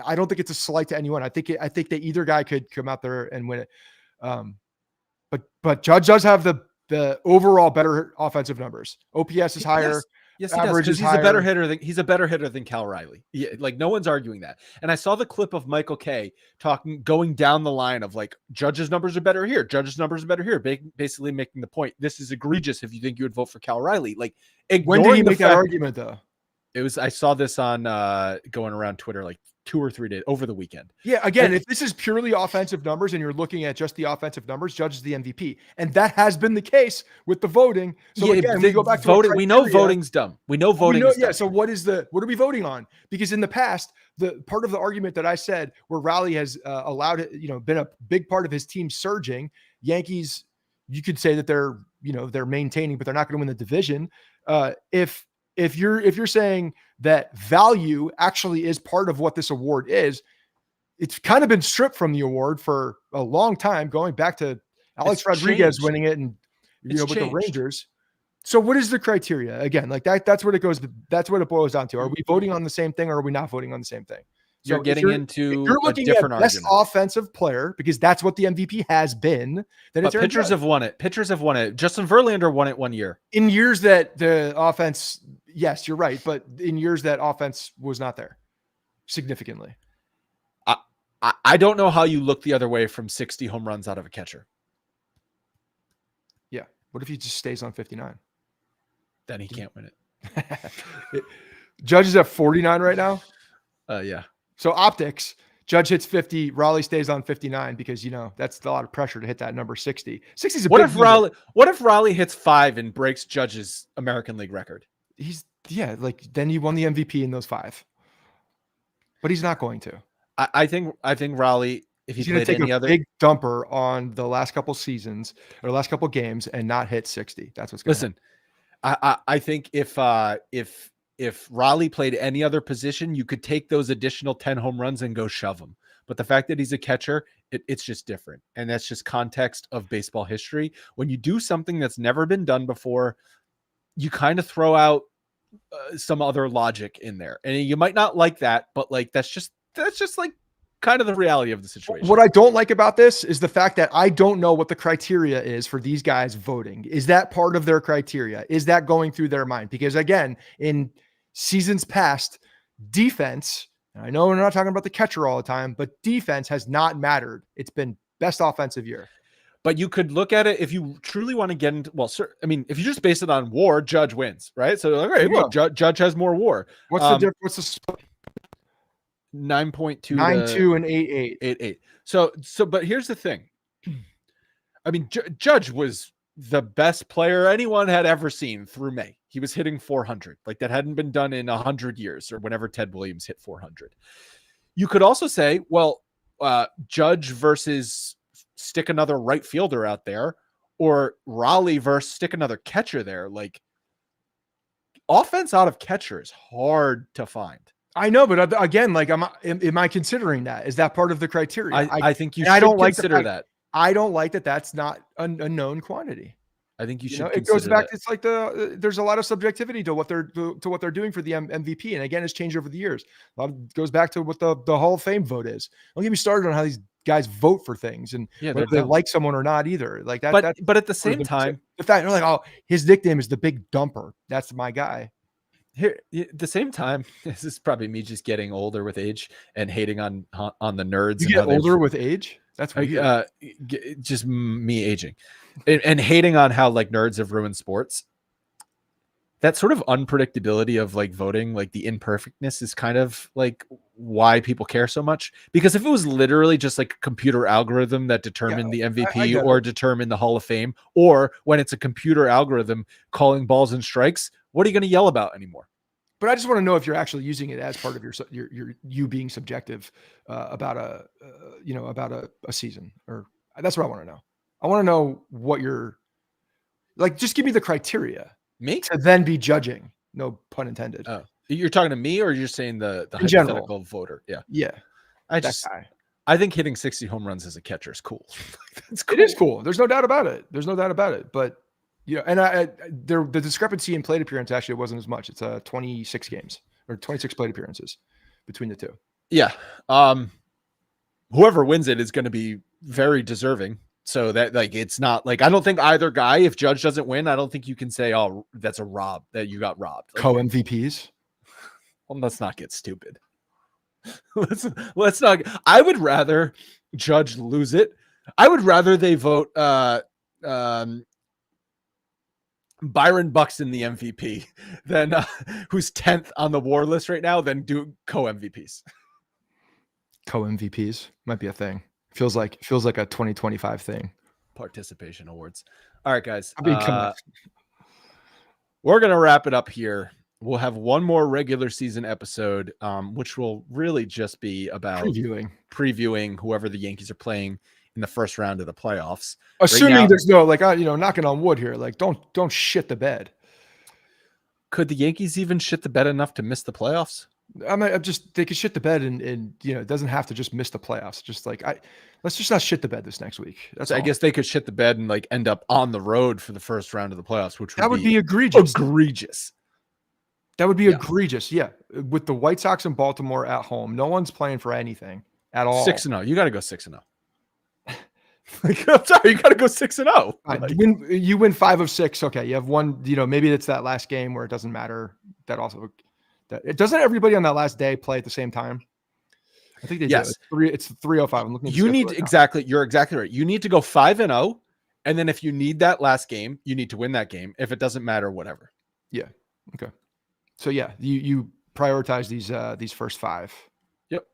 Speaker 2: I don't think it's a slight to anyone. I think that either guy could come out there and win it. But Judge does have the overall better offensive numbers. OPS is higher.
Speaker 1: Yes, he does, because he's a better hitter than Cal Raleigh. Yeah, like no one's arguing that. And I saw the clip of Michael Kay going down the line of like Judge's numbers are better here. Judge's numbers are better here. Basically making the point, this is egregious if you think you would vote for Cal Riley. Like,
Speaker 2: when did he make that argument though?
Speaker 1: I saw this on going around Twitter like 2 or 3 days over the weekend.
Speaker 2: Yeah, again, if this is purely offensive numbers and you're looking at just the offensive numbers, Judge is the MVP. And that has been the case with the voting. So again, we go back to
Speaker 1: voting. We know voting's dumb. We know voting is dumb.
Speaker 2: Yeah, so what are we voting on? Because in the past, the part of the argument that I said where Raleigh has allowed it, been a big part of his team surging, Yankees, you could say that they're maintaining, but they're not going to win the division. If you're saying that value actually is part of what this award is, it's kind of been stripped from the award for a long time, going back to Alex Rodriguez winning it and with the Rangers. So what is the criteria? Again, like that's what it goes. That's what it boils down to. Are we voting on the same thing or are we not voting on the same thing?
Speaker 1: So you're getting into
Speaker 2: you're looking
Speaker 1: a different
Speaker 2: at best
Speaker 1: argument.
Speaker 2: offensive player, because that's what the MVP has been. Then
Speaker 1: but pitchers have won it. Pitchers have won it. Justin Verlander won it one year.
Speaker 2: In years that the offense, yes, you're right. But in years that offense was not there significantly.
Speaker 1: I don't know how you look the other way from 60 home runs out of a catcher.
Speaker 2: Yeah. What if he just stays on 59?
Speaker 1: Then he can't win it.
Speaker 2: Judge is at 49 right now.
Speaker 1: Yeah.
Speaker 2: So optics, Judge hits 50, Raleigh stays on 59 because that's a lot of pressure to hit that number 60. 60 is a
Speaker 1: what
Speaker 2: big
Speaker 1: if
Speaker 2: number.
Speaker 1: Raleigh? What if Raleigh hits 5 and breaks Judge's American League record?
Speaker 2: Then he won the MVP in those 5. But he's not going to.
Speaker 1: I think Raleigh, if he's
Speaker 2: going to take
Speaker 1: any
Speaker 2: a
Speaker 1: other
Speaker 2: big dumper on the last couple seasons or last couple games and not hit 60. That's what's going to
Speaker 1: happen. I think if Raleigh played any other position, you could take those additional 10 home runs and go shove them. But the fact that he's a catcher, it's just different. And that's just context of baseball history. When you do something that's never been done before, you kind of throw out some other logic in there. And you might not like that, but that's just like kind of the reality of the situation.
Speaker 2: What I don't like about this is the fact that I don't know what the criteria is for these guys voting. Is that part of their criteria? Is that going through their mind? Because again, in seasons past, defense, and I know we're not talking about the catcher all the time, but defense has not mattered. It's been best offensive year.
Speaker 1: But you could look at it if you truly want to get into, if you just base it on WAR, Judge wins, right? So, okay, look, Judge has more WAR.
Speaker 2: What's the difference? What's the split?
Speaker 1: 9.2
Speaker 2: 9.2 and 8.8.
Speaker 1: 8.8. So, but here's the thing. I mean, Judge was the best player anyone had ever seen through May. He was hitting 400. Like that hadn't been done in 100 years or whenever Ted Williams hit 400. You could also say, Judge versus stick another right fielder out there, or Raleigh versus stick another catcher there. Like offense out of catcher is hard to find.
Speaker 2: I know, but again, am I considering that? Is that part of the criteria?
Speaker 1: I think you should consider that.
Speaker 2: I don't like that. That's not a known quantity.
Speaker 1: I think you should.
Speaker 2: It goes back. It's like there's a lot of subjectivity to what they're doing for the MVP, and again, it's changed over the years. It goes back to what the Hall of Fame vote is. Don't get me started on how these guys vote for things and whether they like someone or not either. Like that.
Speaker 1: But at the same time,
Speaker 2: the fact they're like, oh, his nickname is the Big Dumper. That's my guy.
Speaker 1: Here, at the same time, this is probably me just getting older with age and hating on the nerds.
Speaker 2: You get older with age? That's weird.
Speaker 1: Just me aging and hating on how nerds have ruined sports. That sort of unpredictability of voting, the imperfectness is kind of why people care so much. Because if it was literally just a computer algorithm that determined the MVP or determined the Hall of Fame, or when it's a computer algorithm calling balls and strikes, what are you going to yell about anymore?
Speaker 2: But I just want to know if you're actually using it as part of you being subjective about a season, or that's what I want to know. I want to know what you're just give me the criteria.
Speaker 1: Me?
Speaker 2: To then be judging. No pun intended.
Speaker 1: Oh, you're talking to me, or you're saying the hypothetical voter? Yeah.
Speaker 2: Yeah.
Speaker 1: I think hitting 60 home runs as a catcher is cool.
Speaker 2: Cool. It is cool. There's no doubt about it. But and the discrepancy in plate appearance actually wasn't as much. It's 26 games or 26 plate appearances between the two.
Speaker 1: Yeah. Whoever wins it is going to be very deserving. So that it's not I don't think either guy, if Judge doesn't win, I don't think you can say, oh, that's a rob, that you got robbed.
Speaker 2: Co-MVPs.
Speaker 1: Well, let's not get stupid. let's not. I would rather Judge lose it. I would rather they vote Byron Buxton the MVP than who's 10th on the WAR list right now than do co-MVPs.
Speaker 2: Co-MVPs might be a thing. Feels like a 2025 thing.
Speaker 1: Participation awards. All right, guys.
Speaker 2: I mean, come on.
Speaker 1: We're going to wrap it up here. We'll have one more regular season episode, which will really just be about previewing whoever the Yankees are playing in the first round of the playoffs.
Speaker 2: Assuming right now, there's no, like, knocking on wood here, like, don't shit the bed.
Speaker 1: Could the Yankees even shit the bed enough to miss the playoffs?
Speaker 2: I mean, they could shit the bed and it doesn't have to just miss the playoffs. Just like let's just not shit the bed this next week. That's
Speaker 1: so
Speaker 2: all.
Speaker 1: I guess they could shit the bed and like end up on the road for the first round of the playoffs, which
Speaker 2: would be egregious. That would be egregious. Yeah. With the White Sox in Baltimore at home, no one's playing for anything at all.
Speaker 1: 6-0. You got to go 6-0. Like, I'm sorry, you got to go 6-0.
Speaker 2: You win 5 of 6. Okay, you have one. Maybe it's that last game where it doesn't matter. That also, it doesn't everybody on that last day play at the same time. I think they do. It's 3:05. I'm looking. At
Speaker 1: You're exactly right. You need to go 5-0, and then if you need that last game, you need to win that game. If it doesn't matter, whatever.
Speaker 2: Yeah. Okay. So yeah, you prioritize these first 5.
Speaker 1: Yep.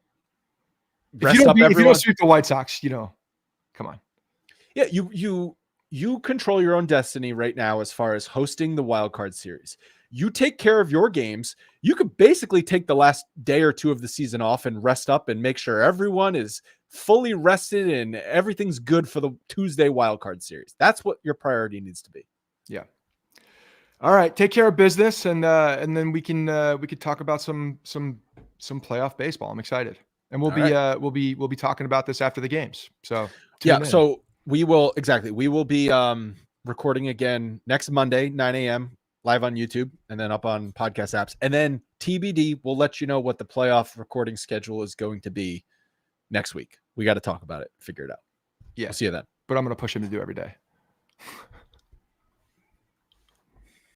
Speaker 2: If you don't sweep the White Sox, come on.
Speaker 1: Yeah, you control your own destiny right now as far as hosting the wild card series. You take care of your games. You could basically take the last day or 2 of the season off and rest up and make sure everyone is fully rested and everything's good for the Tuesday wild card series. That's what your priority needs to be.
Speaker 2: Yeah. All right, take care of business, and then we can talk about some playoff baseball. I'm excited, and we'll be talking about this after the games. So
Speaker 1: so we will be recording again next Monday, 9 a.m. live on YouTube, and then up on podcast apps, and then TBD. We'll let you know what the playoff recording schedule is going to be next week. We got to talk about it, figure it out.
Speaker 2: Yeah,
Speaker 1: we'll see you then.
Speaker 2: But I'm going to push him to do every day.